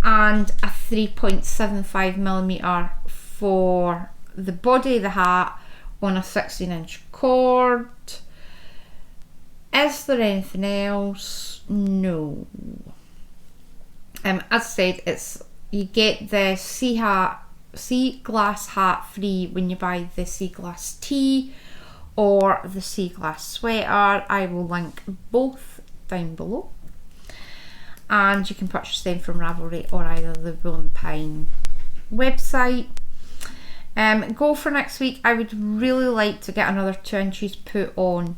and a 3.75mm for the body of the hat on a 16-inch cord. Is there anything else? No. As I said, it's you get the sea glass hat free when you buy the sea glass tee or the sea glass sweater. I will link both down below, and you can purchase them from Ravelry or either the Wool & Pine website. Goal for next week, I would really like to get another 2 inches put on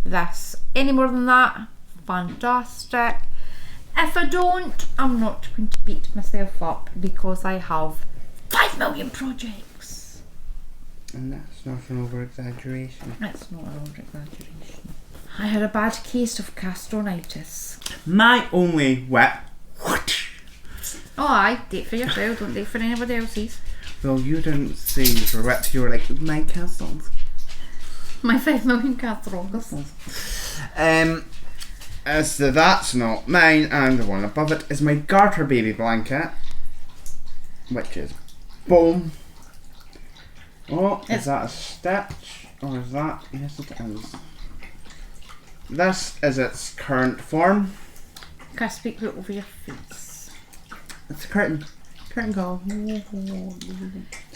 this. Any more than that, fantastic. If I don't, I'm not going to beat myself up because I have 5 million projects. And that's not an over-exaggeration. That's not an over-exaggeration. I had a bad case of Cast-on-itis. My only whip. Oh aye, date for yourself, don't date for anybody else's. Well, you didn't say you were whipped, you were like, my castles. My 5 million castles. As to that's not mine, and the one above it is my garter baby blanket, which is boom. Oh, is that a stitch? Or is that? Yes, it is. This is its current form. Can I speak right over your face? It's a curtain. Curtain call.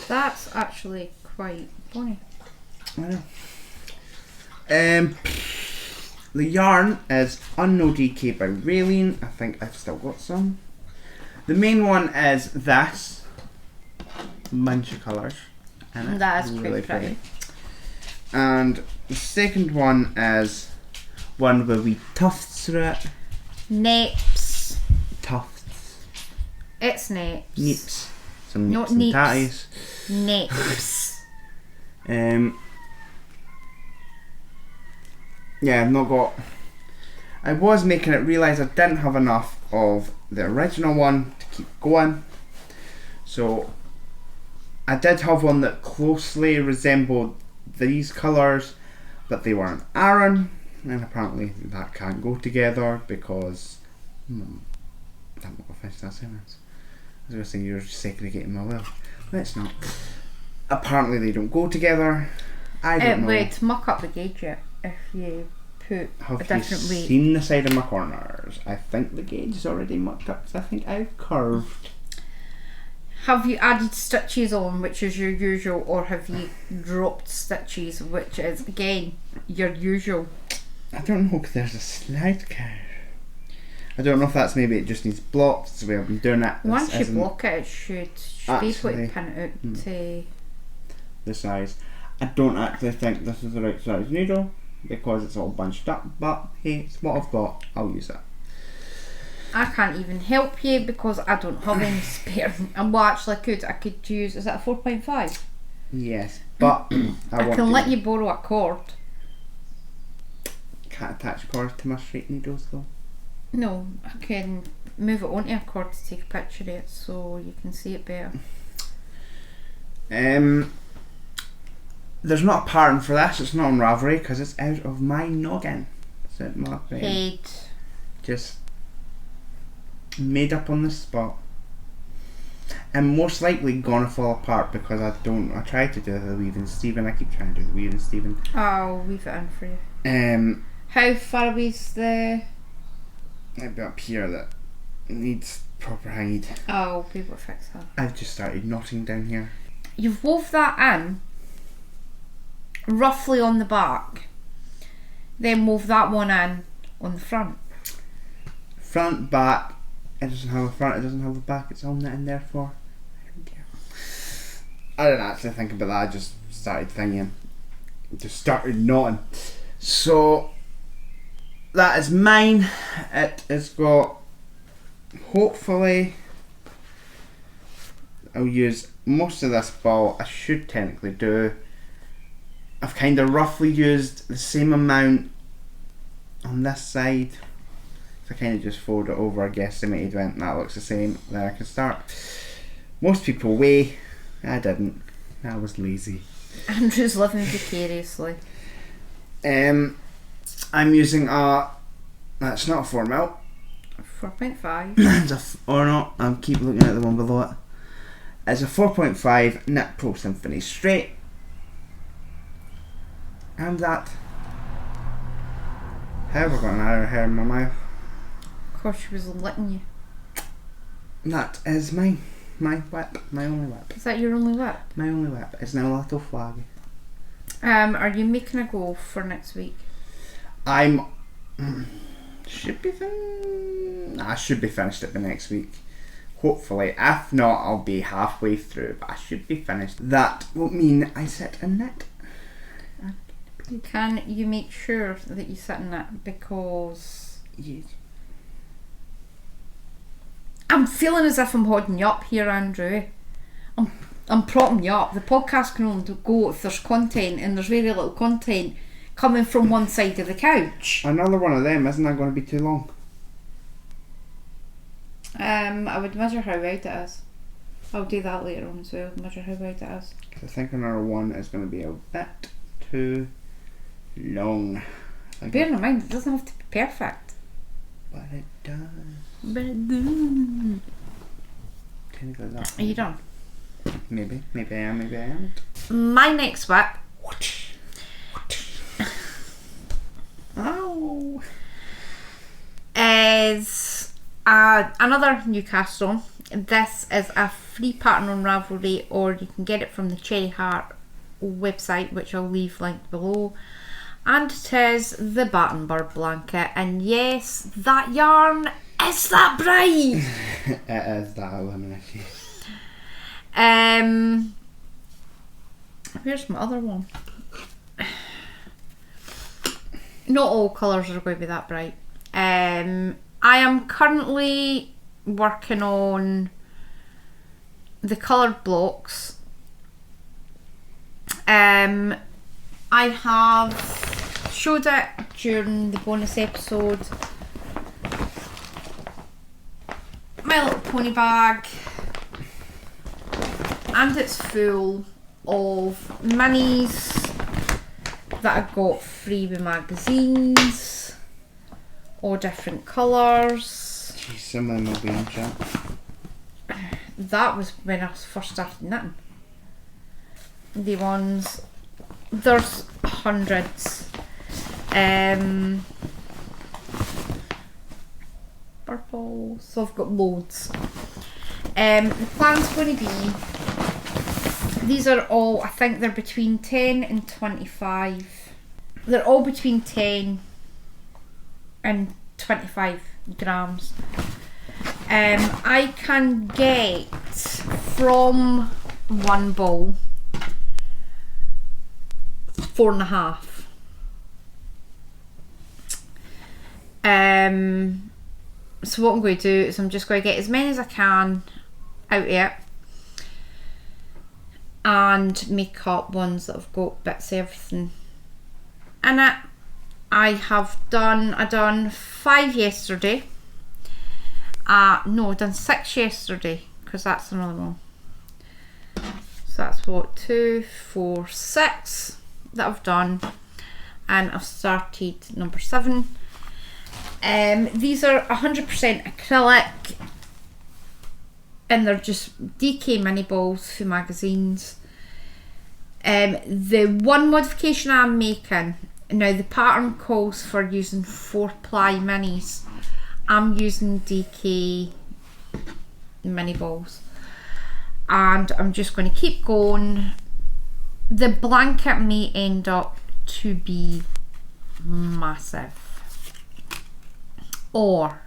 That's actually quite funny. I know. The yarn is Unknown DK by Raylene. I think I've still got some. The main one is this. Bunch of colours. And That it's is really quite pretty. And the second one is one with wee tufts through it. Neeps. Tufts. It's neeps. Neeps. Some Not neeps and neeps. tatties. Neeps. Yeah, I've not got... I was making it realise I didn't have enough of the original one to keep going. So I did have one that closely resembled these colours, but they weren't Aran, and apparently that can't go together because... I'm not going to finish that sentence. I was going to say you're segregating my will. Let's not. Apparently they don't go together. I don't know. It would muck up the gauge if you put Have a you different weight. seen the side of my corners? I think the gauge is already mucked up because I think I've curved. Have you added stitches on, which is your usual, or have you dropped stitches, which is again your usual? I don't know because there's a slide curve. I don't know if that's maybe it just needs blocked. That's the way I've been doing it. Once you block it, it should be able to pin it out to the size. I don't actually think this is the right size needle because it's all bunched up, but hey, it's what I've got. I'll use it. I can't even help you because I don't have any spare. And well, actually, I could use. Is that a 4.5? Yes, but I can let you borrow a cord. Can't attach cords to my straight needles though. No, I can move it onto a cord to take a picture of it so you can see it better. There's not a pattern for this. It's not on Ravelry because it's out of my noggin. So my Head. Just made up on the spot. And most likely gonna fall apart because I tried to do the weave and Steven. I keep trying to do the weave and Steven. I'll weave it in for you. How far away is the... Maybe up here that needs proper hide. I'll be able to fix that. I've just started knotting down here. You've wove that in roughly on the back, then move that one in on the front. Front, back. It doesn't have a front, it doesn't have a back. It's all knitting therefore. I didn't actually think about that. I just started thinking. Just started knotting. So that is mine. It has got, hopefully, I'll use most of this ball. I should technically do. I've kind of roughly used the same amount on this side. So I kind of just fold it over, guesstimated, went, that looks the same, then I can start. Most people weigh. I didn't. I was lazy. Andrew's living vicariously. I'm using that's not a 4mm. 4.5. Or not, I'll keep looking at the one below it. It's a 4.5 Knit Pro Symphony straight. And that. However, got an arrow hair in my mouth. Of course, she was licking you. That is my whip, my only whip. Is that your only whip? My only whip. It's now a little flag. Are you making a goal for next week? I should be finished at the next week. Hopefully. If not, I'll be halfway through, but I should be finished. That will mean I sit and knit. Can you make sure that you sit in it? Because Yes. I'm feeling as if I'm holding you up here, Andrew. I'm propping you up. The podcast can only go if there's content, and there's very little content coming from one side of the couch. Another one of them, isn't that going to be too long? I would measure how wide it is. I'll do that later on as well, measure how wide it is. I think another one is going to be a bit too long. Bear in mind, it doesn't have to be perfect. But it does. But it does. Technically that. Are you done? Maybe I am, maybe I aren't. My next whip Oh. is another new cast-on. This is a free pattern on Ravelry, or you can get it from the Cherry Heart website, which I'll leave linked below. And it is the Batten Bird blanket, and yes, that yarn is that bright. It is that elimination. Where's my other one? Not all colours are going to be that bright. I am currently working on the coloured blocks. I have showed it during the bonus episode. My Little Pony bag, and it's full of minis that I got free with magazines, all different colours. Jeez, some of them will be in chat. That was when I first started knitting. The ones, there's hundreds. Purple, so I've got loads. The plan's going to be, these are all, I think they're between 10 and 25. They're all between 10 and 25 grams. I can get from one ball 4.5. So what I'm going to do is I'm just going to get as many as I can out of it and make up ones that have got bits of everything in it. I done 5 yesterday. No, I done 6 yesterday because that's another one. So that's what, 2, 4, 6 that I've done, and I've started number 7. These are 100% acrylic, and they're just DK mini balls for magazines. The one modification I'm making, now the pattern calls for using 4-ply minis. I'm using DK mini balls, and I'm just going to keep going. The blanket may end up to be massive, or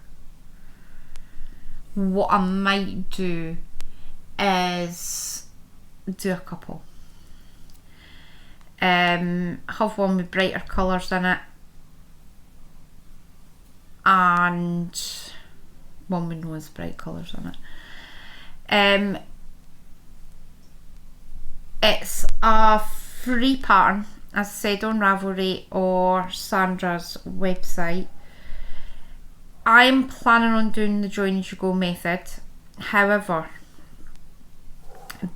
what I might do is do a couple. Have one with brighter colours in it and one with no as bright colours in it. It's a free pattern, as I said, on Ravelry or Sandra's website. I'm planning on doing the join as you go method. However,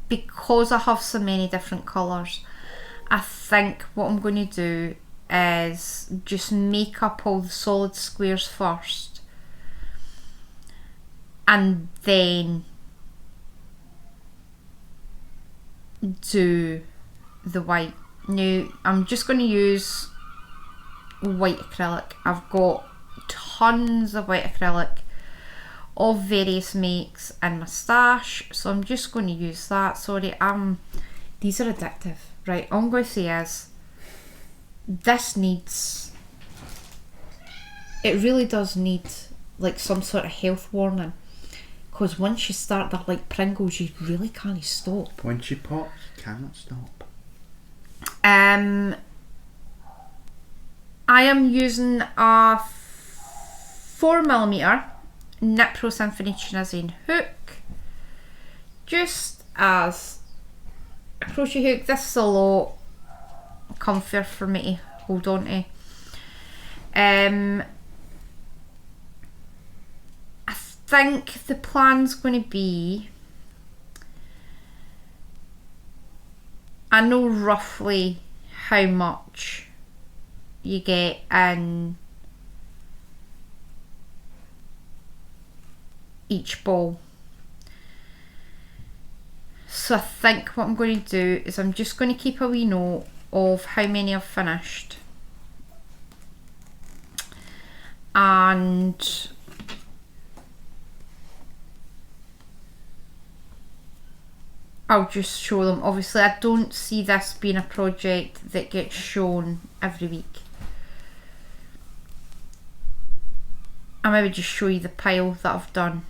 because I have so many different colours, I think what I'm going to do is just make up all the solid squares first and then do the white. Now I'm just going to use white acrylic. I've got tons of white acrylic of various makes in my stash, so I'm just going to use that. Sorry, these are addictive. Right, all I'm going to say is this needs, it really does need like some sort of health warning, because once you start, they're like Pringles, you really can't stop. Once you pop, you cannot stop. I am using a 4mm Knit Pro Symphony Tunisian hook, just as a crochet hook. This is a lot comfier for me to hold on to. I think the plan's going to be, I know roughly how much you get in each ball. So I think what I'm going to do is I'm just going to keep a wee note of how many I've finished, and I'll just show them. Obviously I don't see this being a project that gets shown every week. I maybe just show you the pile that I've done.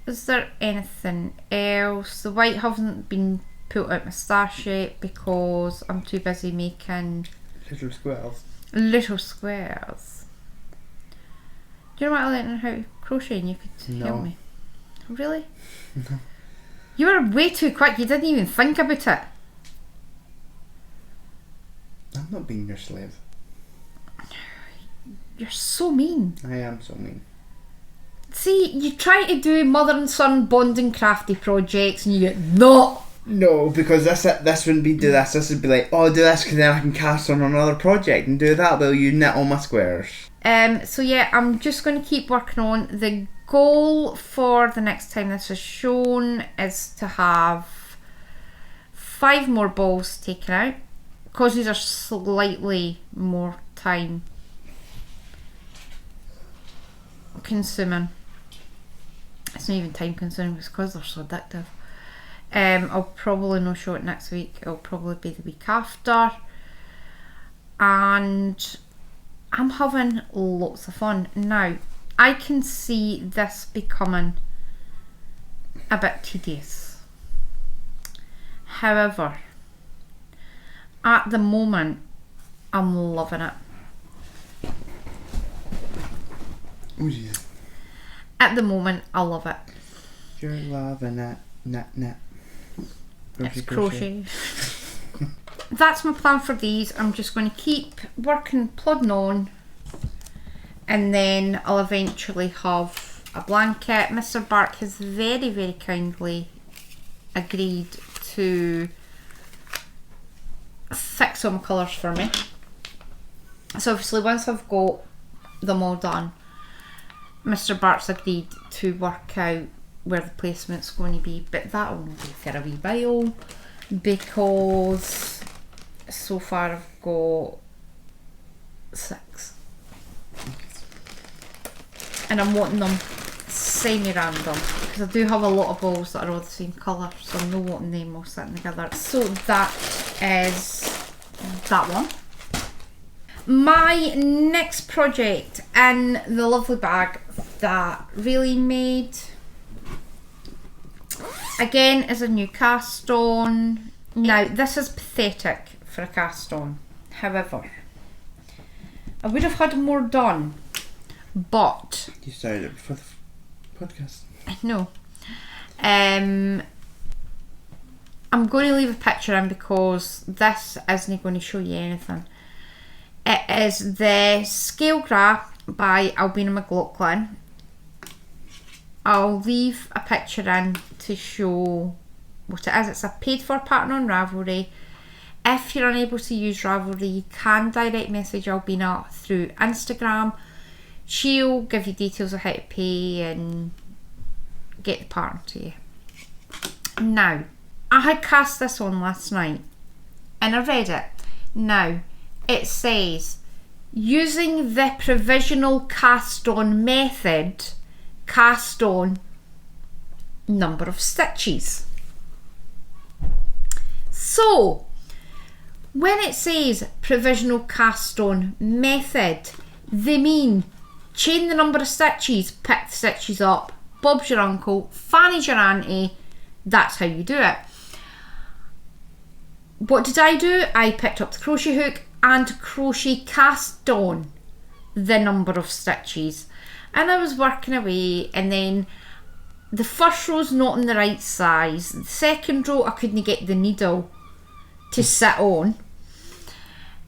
Is there anything else? The white hasn't been pulled out my stash yet because I'm too busy making Little squares. little squares. Do you know what I learned how to crochet and you could help me? Really? No. You were way too quick, you didn't even think about it. I'm not being your slave. You're so mean. I am so mean. See, you try to do mother and son bonding crafty projects and you get no. No, because this wouldn't be do this. This would be like, oh, do this because then I can cast on another project and do that while you knit all my squares. So yeah, I'm just going to keep working on. The goal for the next time this is shown is to have 5 more balls taken out, because these are slightly more time consuming. It's not even time consuming, it's because they're so addictive. I'll probably not show it next week, it'll probably be the week after, and I'm having lots of fun. Now, I can see this becoming a bit tedious. However, at the moment, I'm loving it. Oh, Jesus. At the moment, I love it. You're loving it. Knit. It's crochet. That's my plan for these. I'm just going to keep working, plodding on, and then I'll eventually have a blanket. Mr. Bark has very, very kindly agreed to fix all my colours for me. So obviously once I've got them all done, Mr. Bark's agreed to work out where the placement's going to be, but that'll be for a wee while, because so far I've got 6 and I'm wanting them semi-random because I do have a lot of balls that are all the same colour, so I'm not wanting them all sitting together. So that is that one. My next project in the lovely bag that really made, again, is a new cast-on. Now, this is pathetic for a cast-on. However, I would have had more done, but... You started it before the podcast. I know. I'm going to leave a picture in because this isn't going to show you anything. It is the Scale Graph by Ailbiona McLochlainn. I'll leave a picture in to show what it is. It's a paid for pattern on Ravelry. If you're unable to use Ravelry, you can direct message Ailbiona through Instagram. She'll give you details of how to pay and get the pattern to you. Now, I had cast this on last night and I read it. Now, it says, using the provisional cast-on method, cast on number of stitches. So, when it says provisional cast-on method, they mean chain the number of stitches, pick the stitches up, Bob's your uncle, Fanny's your auntie, that's how you do it. What did I do? I picked up the crochet hook and crochet cast on the number of stitches, and I was working away, and then the first row's not in the right size, the second row I couldn't get the needle to sit on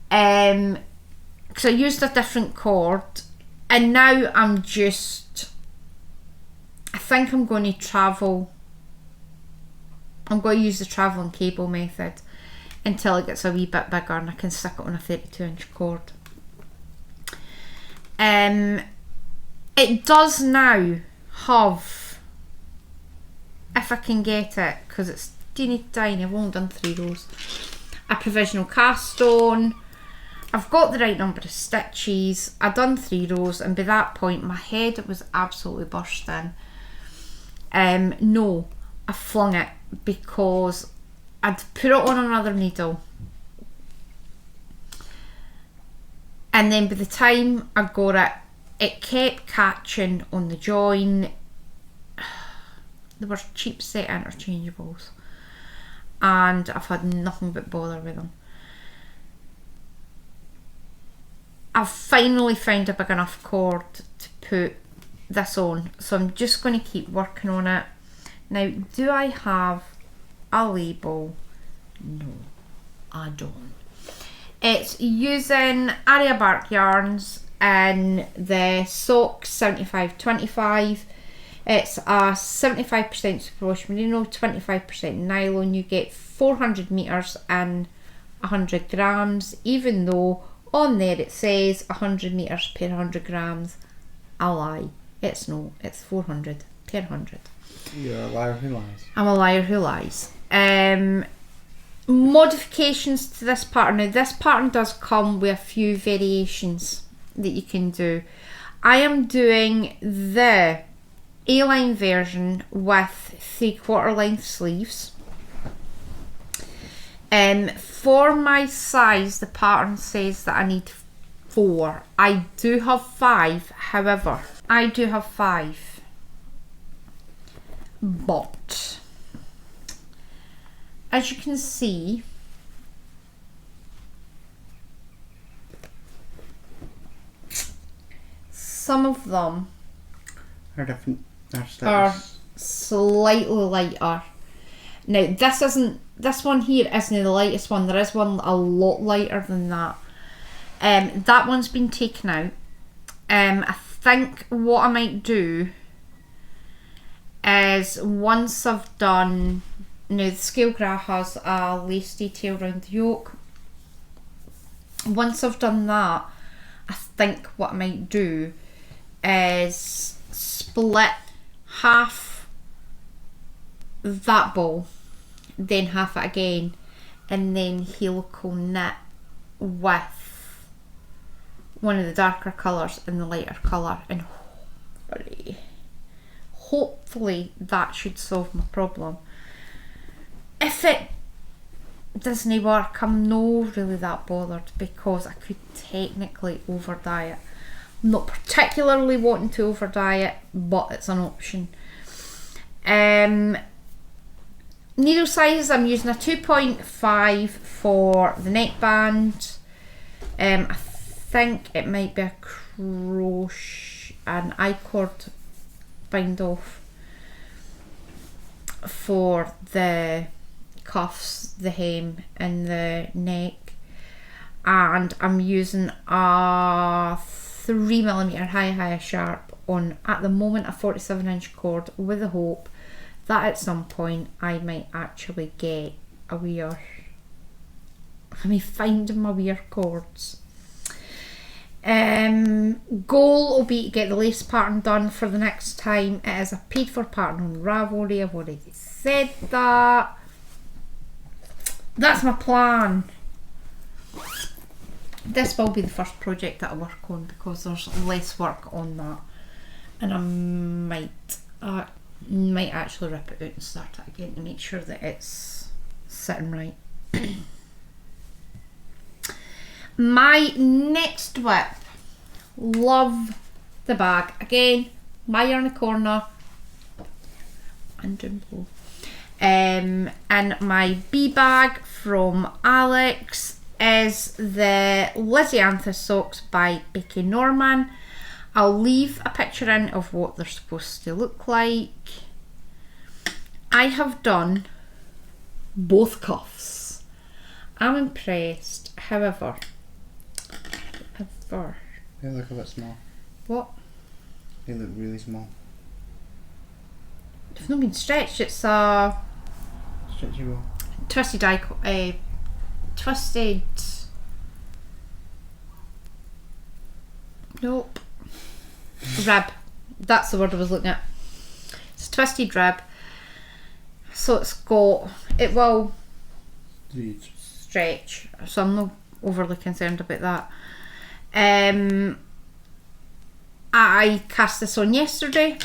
because I used a different cord, and now I think I'm going to travel. I'm going to use the travelling cable method until it gets a wee bit bigger and I can stick it on a 32-inch cord. It does now have, if I can get it, because it's teeny tiny, I've only done 3 rows, a provisional cast on. I've got the right number of stitches, I've done 3 rows, and by that point my head was absolutely bursting. No, I flung it because I'd put it on another needle, and then by the time I got it, it kept catching on the join. They were cheap set interchangeables, and I've had nothing but bother with them. I've finally found a big enough cord to put this on, so I'm just going to keep working on it. Now, do I have a label? No, I don't. It's using Arya Bark yarns in the sock 75-25. It's a 75% superwash merino, 25% nylon. You get 400 meters and 100 grams, even though on there it says 100 meters per 100 grams. I lie. It's no, it's 400 per 100. You're a liar who lies. I'm a liar who lies. Modifications to this pattern. Now, this pattern does come with a few variations that you can do. I am doing the A-line version with 3/4 length sleeves. For my size, the pattern says that I need 4. I do have 5, however, I do have 5. But as you can see, some of them are different. Are slightly lighter. Now this one here isn't the lightest one. There is one a lot lighter than that. That one's been taken out. I think what I might do is, once I've done, now the scale graph has a lace detail around the yoke. Once I've done that, I think what I might do is split half that ball, then half it again, and then helical knit with one of the darker colours and the lighter colour, and hopefully that should solve my problem. If it doesn't work, I'm not really that bothered, because I could technically over dye it. I'm not particularly wanting to over dye it, but it's an option. Needle size, I'm using a 2.5 for the neckband. I think it might be a crochet, an I-cord bind off for the cuffs, the hem and the neck, and I'm using a 3mm high sharp on, at the moment, a 47-inch cord, with the hope that at some point I might actually get a weir. I may find my weir cords. Goal will be to get the lace pattern done for the next time. It is a paid for pattern on Ravelry. I've already said that. That's my plan. This will be the first project that I work on, because there's less work on that, and I might actually rip it out and start it again to make sure that it's sitting right. My next whip, love the bag. Again, my Yarny corner and down below. And my bee bag from Alex is the Lizzie socks by Becky Norman. I'll leave a picture in of what they're supposed to look like. I have done both cuffs. I'm impressed. However, they look a bit small. What? They look really small. They've not been stretched. It's a stretchable, twisted. Nope. Rib. That's the word I was looking at. It's a twisted rib. So it will stretch. So I'm not overly concerned about that. I cast this on yesterday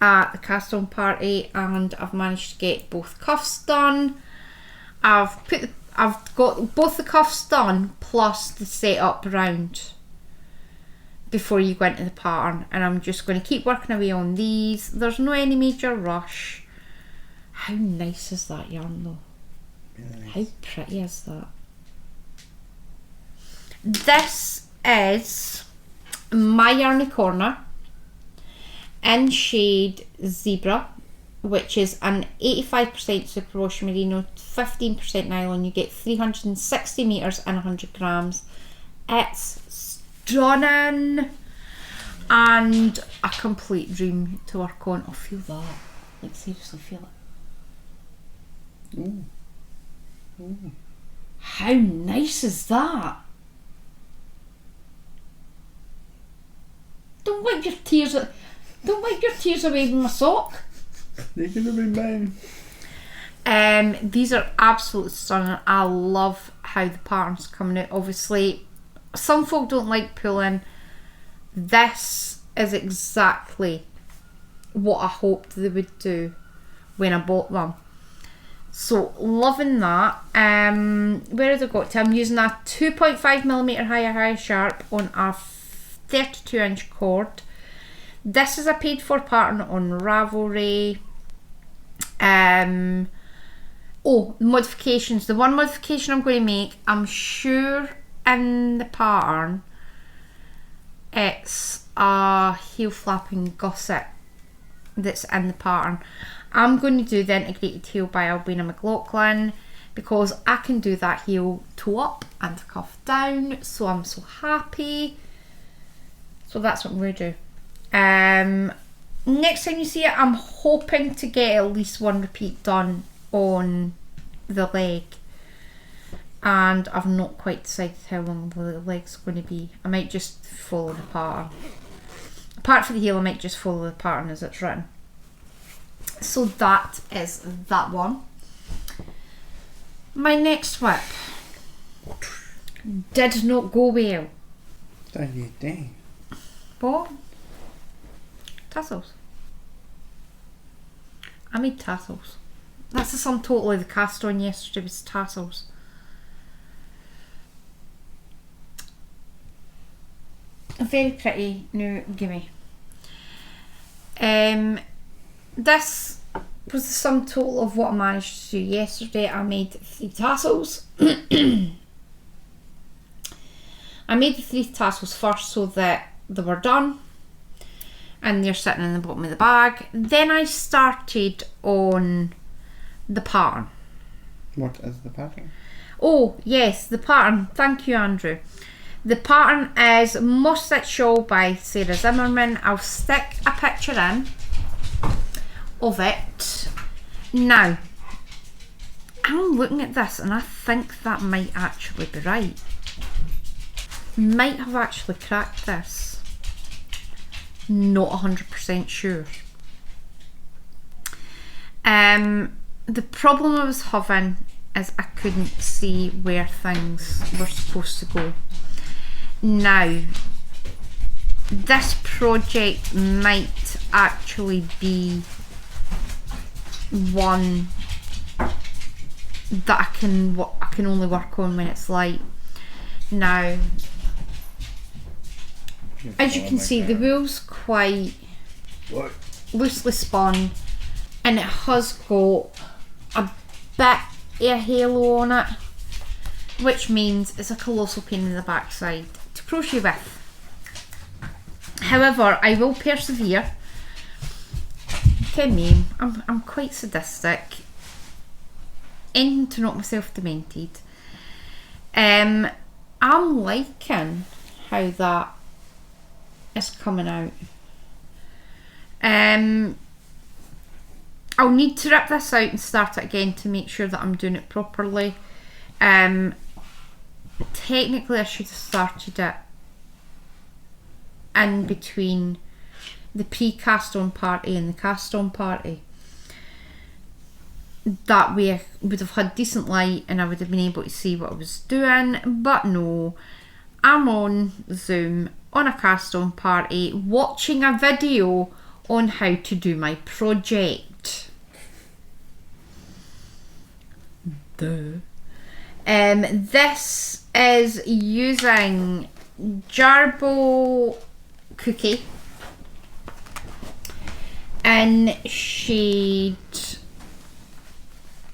at the cast-on party, and I've managed to get both cuffs done. I've got both the cuffs done plus the setup around before you go into the pattern, and I'm just going to keep working away on these. There's no any major rush. How nice is that yarn though? Really nice. How pretty is that? This is my Yarny Corner in shade Zebra, which is an 85% superwash merino, 15% nylon. You get 360 metres and 100 grams. It's stunning and a complete dream to work on. Oh, feel that. Like, seriously, feel it. Ooh. Ooh. How nice is that? Don't wipe your tears away with my sock. They could have been mine. These are absolutely stunning. I love how the pattern's coming out. Obviously, some folk don't like pulling. This is exactly what I hoped they would do when I bought them. So, loving that. Where have I got to? I'm using a 2.5mm high sharp on a 32-inch cord. This is a paid for pattern on Ravelry. Modifications. The one modification I'm going to make, I'm sure in the pattern it's a heel flapping gusset that's in the pattern. I'm going to do the integrated heel by Ailbiona McLochlainn because I can do that heel toe up and cuff down, so I'm so happy. So that's what I'm going to do. Next time you see it, I'm hoping to get at least one repeat done on the leg, and I've not quite decided how long the leg's going to be. I might just follow the pattern. Apart from the heel, I might just follow the pattern as it's written. So that is that one. My next whip did not go well. Don't you dang. What? Tassels. I made tassels. That's the sum total of the cast on yesterday was tassels. Very pretty new gimme. This was the sum total of what I managed to do yesterday. I made 3 tassels. I made the 3 tassels first so that they were done and they're sitting in the bottom of the bag. Then I started on the pattern. What is the pattern? Oh yes, the pattern. Thank you, Andrew. The pattern is Moss Stitch Shawl by Sarah Zimmerman. I'll stick a picture in of it. Now, I'm looking at this and I think that might actually be right. Might have actually cracked this. Not 100% sure. The problem I was having is I couldn't see where things were supposed to go. Now, this project might actually be one that I can only work on when it's light. Now, as you can see, the wool's quite loosely spun and it has got a bit of a halo on it, which means it's a colossal pain in the backside to crochet with. However, I will persevere. Ken me, I'm quite sadistic. Anything to knock myself demented. I'm liking how that is coming out. I'll need to rip this out and start it again to make sure that I'm doing it properly. Technically I should have started it in between the pre-cast on party and the cast on party. That way I would have had decent light and I would have been able to see what I was doing, but no, I'm on Zoom on a cast on party watching a video on how to do my project. Duh. This is using Jarbo Cookie in shade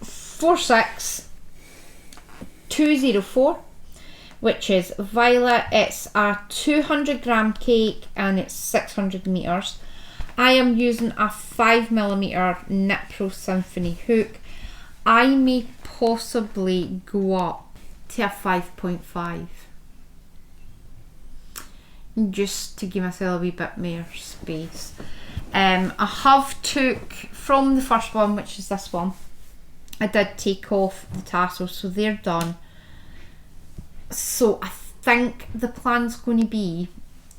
46204, which is violet. It's a 200g cake and it's 600 meters. I am using a 5mm Knit Pro Symphony hook. I may possibly go up to a 5.5 just to give myself a wee bit more space. I have took from the first one, which is this one, I did take off the tassels, so they're done. So I think the plan's going to be,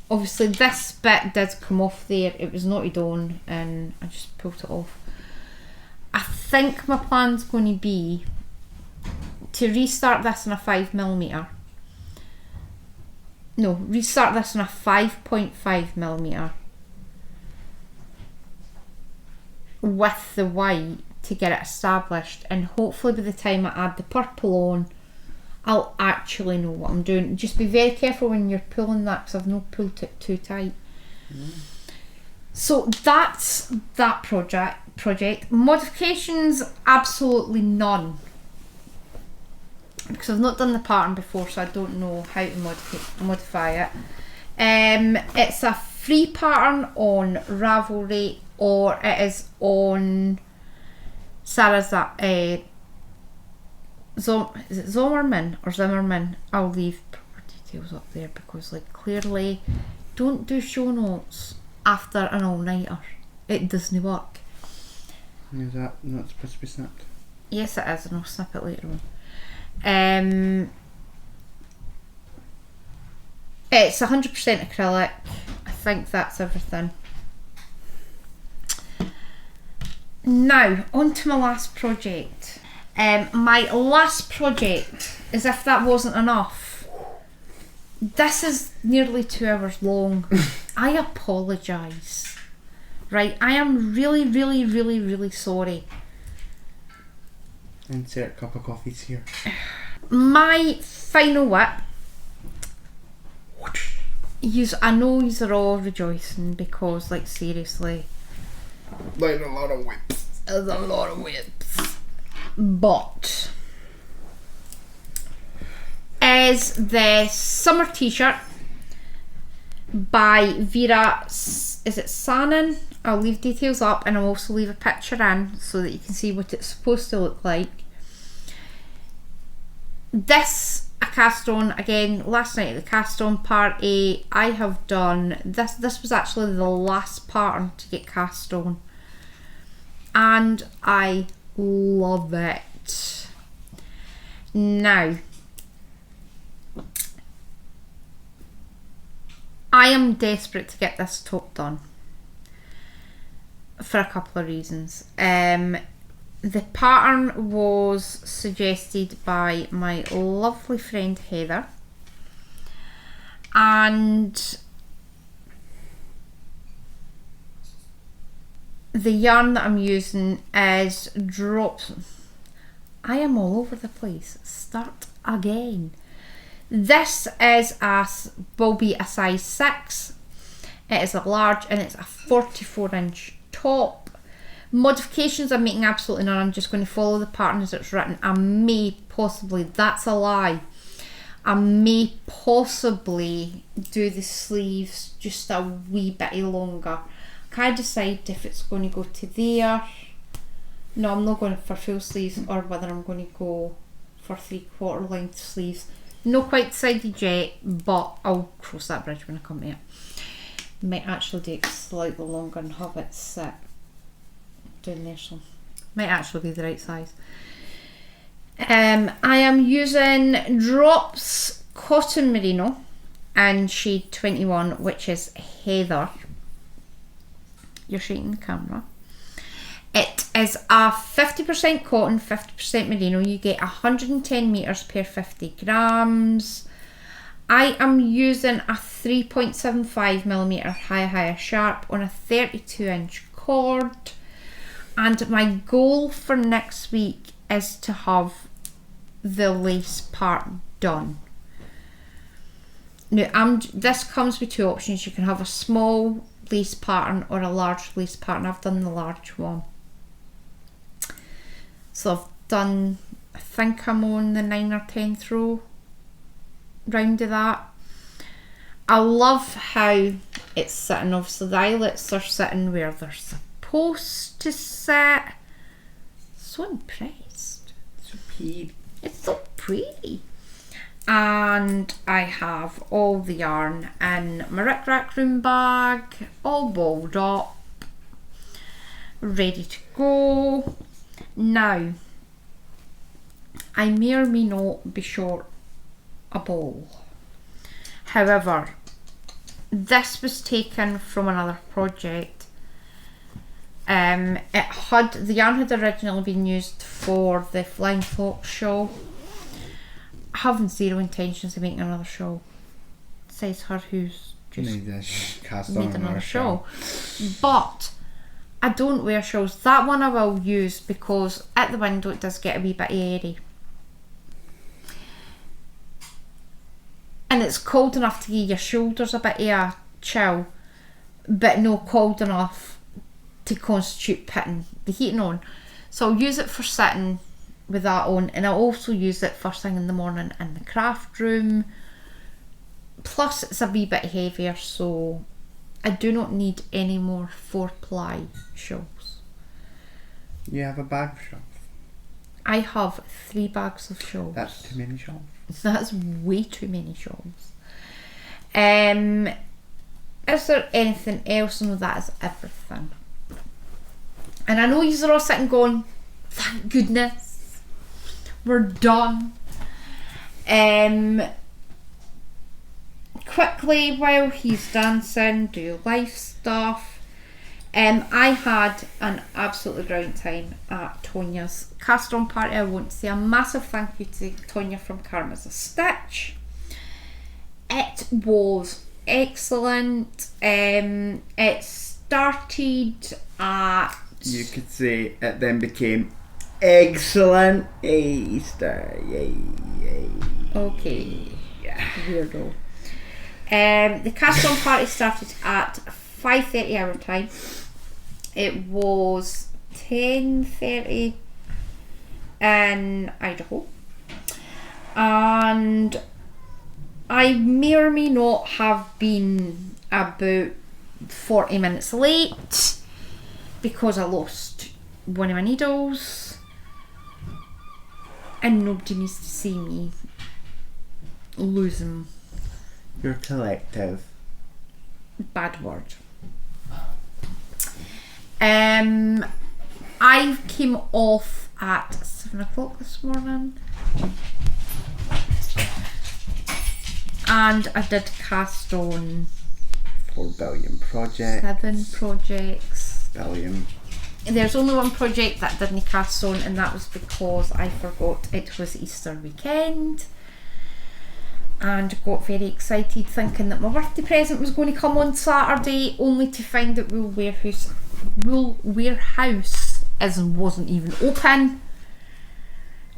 obviously this bit did come off there, it was knotted on and I just pulled it off. I think my plan's going to be to restart this in a 5mm. No, restart this in a 5.5mm with the white to get it established, and hopefully by the time I add the purple on I'll actually know what I'm doing. Just be very careful when you're pulling that, because I've not pulled it too tight. So that's that project. Modifications, absolutely none, because I've not done the pattern before, so I don't know how to modify it. It's a free pattern on Ravelry, or it is on Sarah's is it Zommerman or Zimmerman? I'll leave proper details up there, because like, clearly don't do show notes after an all-nighter. It doesn't work. Is that not supposed to be snapped? Yes it is, and I'll snip it later on. It's 100% acrylic. I think that's everything. Now on to my last project. My last project, as if that wasn't enough, this is nearly 2 hours long. I apologise. Right, I am really sorry. Insert cup of coffees here. My final whip. I know you're all rejoicing, because like, seriously, Like a lot of whips. there's a lot of whips. But is the summer t-shirt by Vera, is it Sanin? I'll leave details up, and I'll also leave a picture in so that you can see what it's supposed to look like. This a cast on again last night at the cast on party. I have done this. This was actually the last pattern to get cast on, and I love it. Now I am desperate to get this top done for a couple of reasons. The pattern was suggested by my lovely friend Heather, and the yarn that I'm using is drops. I am all over the place. Start again. This is will be a size 6. It is a large, and it's a 44-inch top. Modifications I'm making absolutely none. I'm just going to follow the pattern as it's written. I may possibly, that's a lie, I may possibly do the sleeves just a wee bit longer. Can I decide if it's going to go to there? No, I'm not going for full sleeves, or whether I'm going to go for 3/4 length sleeves. Not quite decided yet, but I'll cross that bridge when I come to it. Might actually do it slightly longer and have it sit down there, so might actually be the right size. I am using Drops Cotton Merino in shade 21, which is Heather. You're shaking the camera. It is a 50% cotton, 50% merino. You get 110 meters per 50 grams. I am using a 3.75mm higher sharp on a 32-inch cord. And my goal for next week is to have the lace part done. Now, this comes with two options. You can have a small lace pattern or a large lace pattern. I've done the large one. So I've done, I think I'm on the 9th or 10th row round of that. I love how it's sitting. Obviously the eyelets are sitting where they're supposed to sit. So impressed. So pretty. It's so pretty. And I have all the yarn in my Rick Rack Room bag, all balled up, ready to go. Now, I may or may not be short a ball. However, this was taken from another project. The yarn had originally been used for the Flying Fox shawl. I have zero intentions of making another shawl. Says her who's just made another shawl. But I don't wear shawls. That one I will use because at the window it does get a wee bit airy. And it's cold enough to give your shoulders a bit of a chill, but no cold enough to constitute putting the heating on. So I'll use it for sitting with that on, and I'll also use it first thing in the morning in the craft room. Plus it's a wee bit heavier, so I do not need any more 4-ply shawls. You have a bag of shawls? I have 3 bags of shawls. That's too many shawls. That's way too many shawls. Is there anything else? No, that is everything. And I know you're all sitting going, thank goodness, we're done. Quickly, while he's dancing, do life stuff. I had an absolutely brilliant time at Tonya's cast-on party. I want to say a massive thank you to Tonya from Karma's a Stitch. It was excellent. It started at... You could say it then became excellent. Easter, yay, yay. Okay, weirdo. The cast-on party started at 5:30 our time. It was 10:30 in Idaho, and I may or may not have been about 40 minutes late because I lost one of my needles, and nobody needs to see me losing. You're collective. Bad word. I came off at 7 o'clock this morning and I did cast on 4 billion projects. 7 projects. Billion. There's only one project that didn't cast on, and that was because I forgot it was Easter weekend and got very excited thinking that my birthday present was going to come on Saturday, only to find that Wool Warehouse wasn't even open.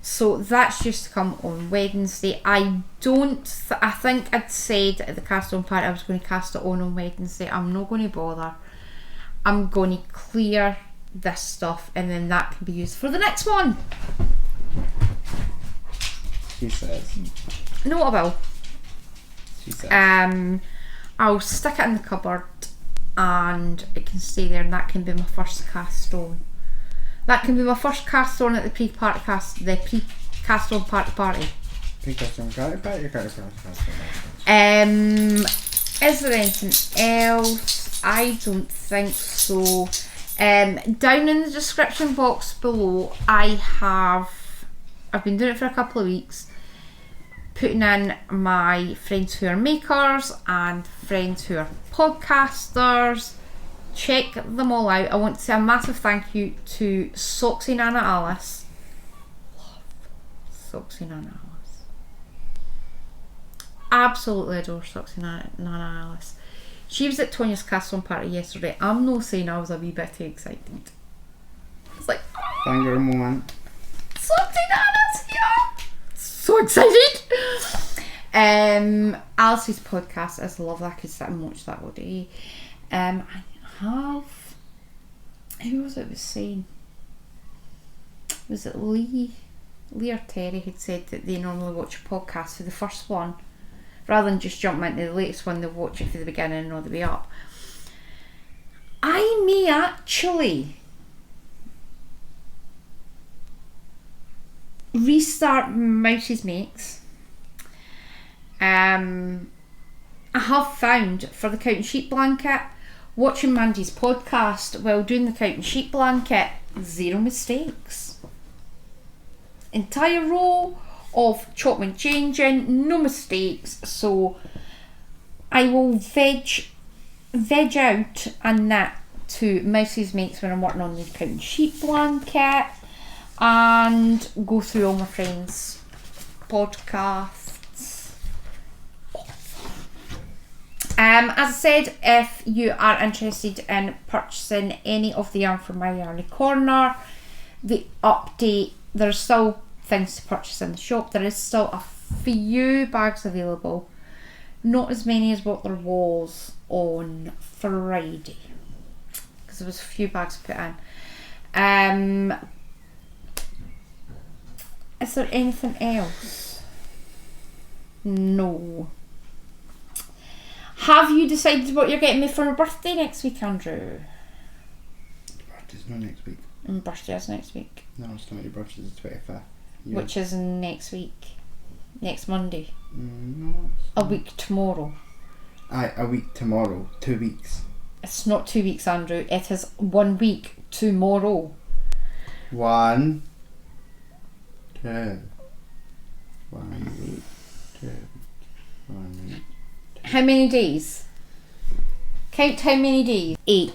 So that's just to come on Wednesday. I think I'd said at the cast-on party I was going to cast it on Wednesday. I'm not going to bother. I'm going to clear this stuff and then that can be used for the next one. She says. No, I will. She says. I'll stick it in the cupboard and it can stay there, and that can be my first cast on. That can be my first cast on at the pre-cast on party. Pre-cast on party? Is there anything else? I don't think so. Down in the description box below, I've been doing it for a couple of weeks, putting in my friends who are makers and friends who are podcasters. Check them all out. I want to say a massive thank you to Soxy Nana Alice. Love Soxy Nana Alice. Absolutely adore Soxy Nana Alice. She was at Tonya's cast-on party yesterday. I'm not saying I was a wee bit too excited. It's like, Finger moment. Soxy Nana's here! So excited! Alice's podcast is lovely. I could sit and watch that all day. I have... Who was it was saying? Was it Lee or Terry who'd said that they normally watch a podcast for the first one rather than just jumping into the latest one. They'll watch it for the beginning and all the way up. I may actually restart Mouse's Makes. I have found for the Counting Sheep blanket, watching Mandy's podcast while doing the Counting Sheep blanket, 0 mistakes. Entire row of chopping and changing, no mistakes. So I will veg out and knit to Mouse's Makes when I'm working on the Counting Sheep blanket, and go through all my friends' podcasts. As I said, if you are interested in purchasing any of the yarn from my Yarny Corner, the update, there's still things to purchase in the shop. There is still a few bags available, not as many as what there was on Friday, because there was a few bags put in. Is there anything else? No. Have you decided what you're getting me for my birthday next week, Andrew? Birthday's not next week. My birthday is next week. No, it's not. Your birthday's the 25th. Which is next week. Next Monday. No. A week tomorrow. Aye, a week tomorrow. 2 weeks. It's not 2 weeks, Andrew. It is 1 week tomorrow. 1, 2. 1 week. 2. 1 week. How many days? Count how many days. 8.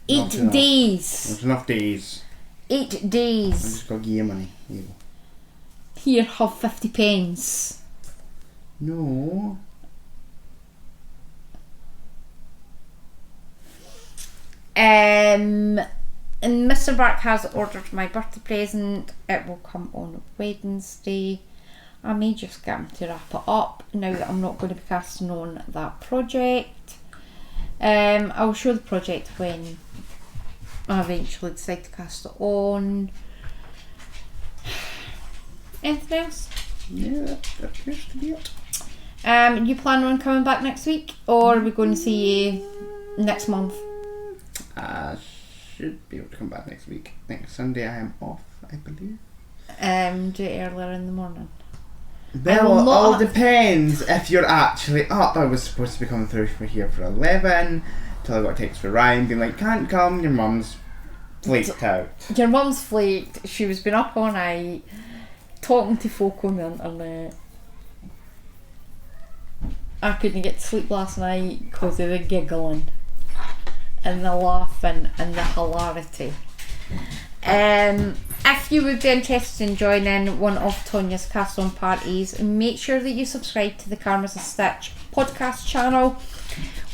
8 days. There's enough days. 8 I days. just got to give you money. Here you go. Here, have 50 pence. No. And Mr. Bark has ordered my birthday present. It will come on Wednesday. I may just get him to wrap it up now that I'm not going to be casting on that project. I'll show the project when I eventually decide to cast it on. Anything else? Yeah, that appears to be it. You plan on coming back next week, or are we going to see you next month? I should be able to come back next week. Next Sunday I am off, I believe. Do it earlier in the morning. Well, it all depends if you're actually up. I was supposed to be coming through for here for 11, till I got a text for Ryan being like, can't come, your mum's flaked out. Your mum's flaked. She was been up all night talking to folk on the internet. I couldn't get to sleep last night because of the giggling and the laughing and the hilarity. If you would be interested in joining one of Tonya's cast-on parties, make sure that you subscribe to the Karma's a Stitch podcast channel,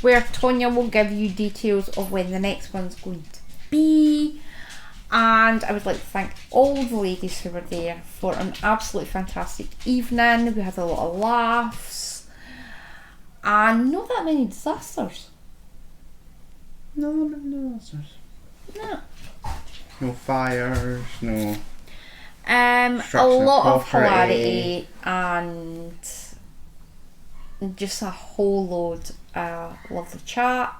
where Tonya will give you details of when the next one's going to be. And I would like to thank all the ladies who were there for an absolutely fantastic evening. We had a lot of laughs and not that many disasters. No disasters. No. No fires, no... A lot of hilarity and just a whole load of lovely chat.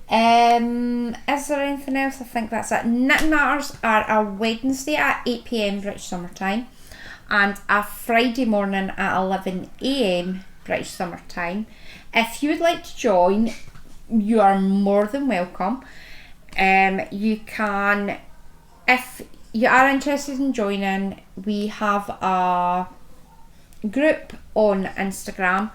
Is there anything else? I think that's it. Knitting Matters are a Wednesday at 8 PM British Summer Time and a Friday morning at 11 AM British Summer Time. If you would like to join, you are more than welcome. You can, if you are interested in joining, we have a group on Instagram.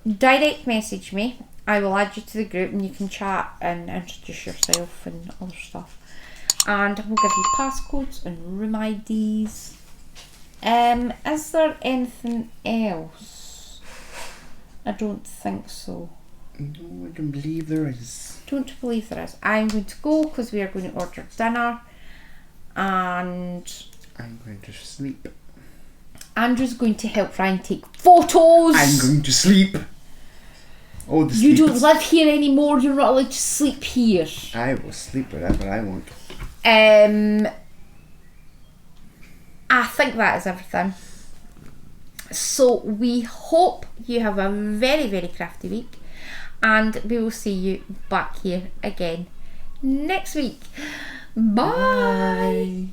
Direct message me. I will add you to the group and you can chat and introduce yourself and other stuff. And we'll give you passcodes and room IDs. Is there anything else? I don't think so. No, I don't believe there is. Don't believe there is. I'm going to go because we are going to order dinner. And I'm going to sleep. Andrew's going to help Ryan take photos. I'm going to sleep. Oh, the You sleep. don't live here anymore. You're not allowed to sleep here. I will sleep wherever I want. I think that is everything. So we hope you have a very, very crafty week, and we will see you back here again next week. Bye.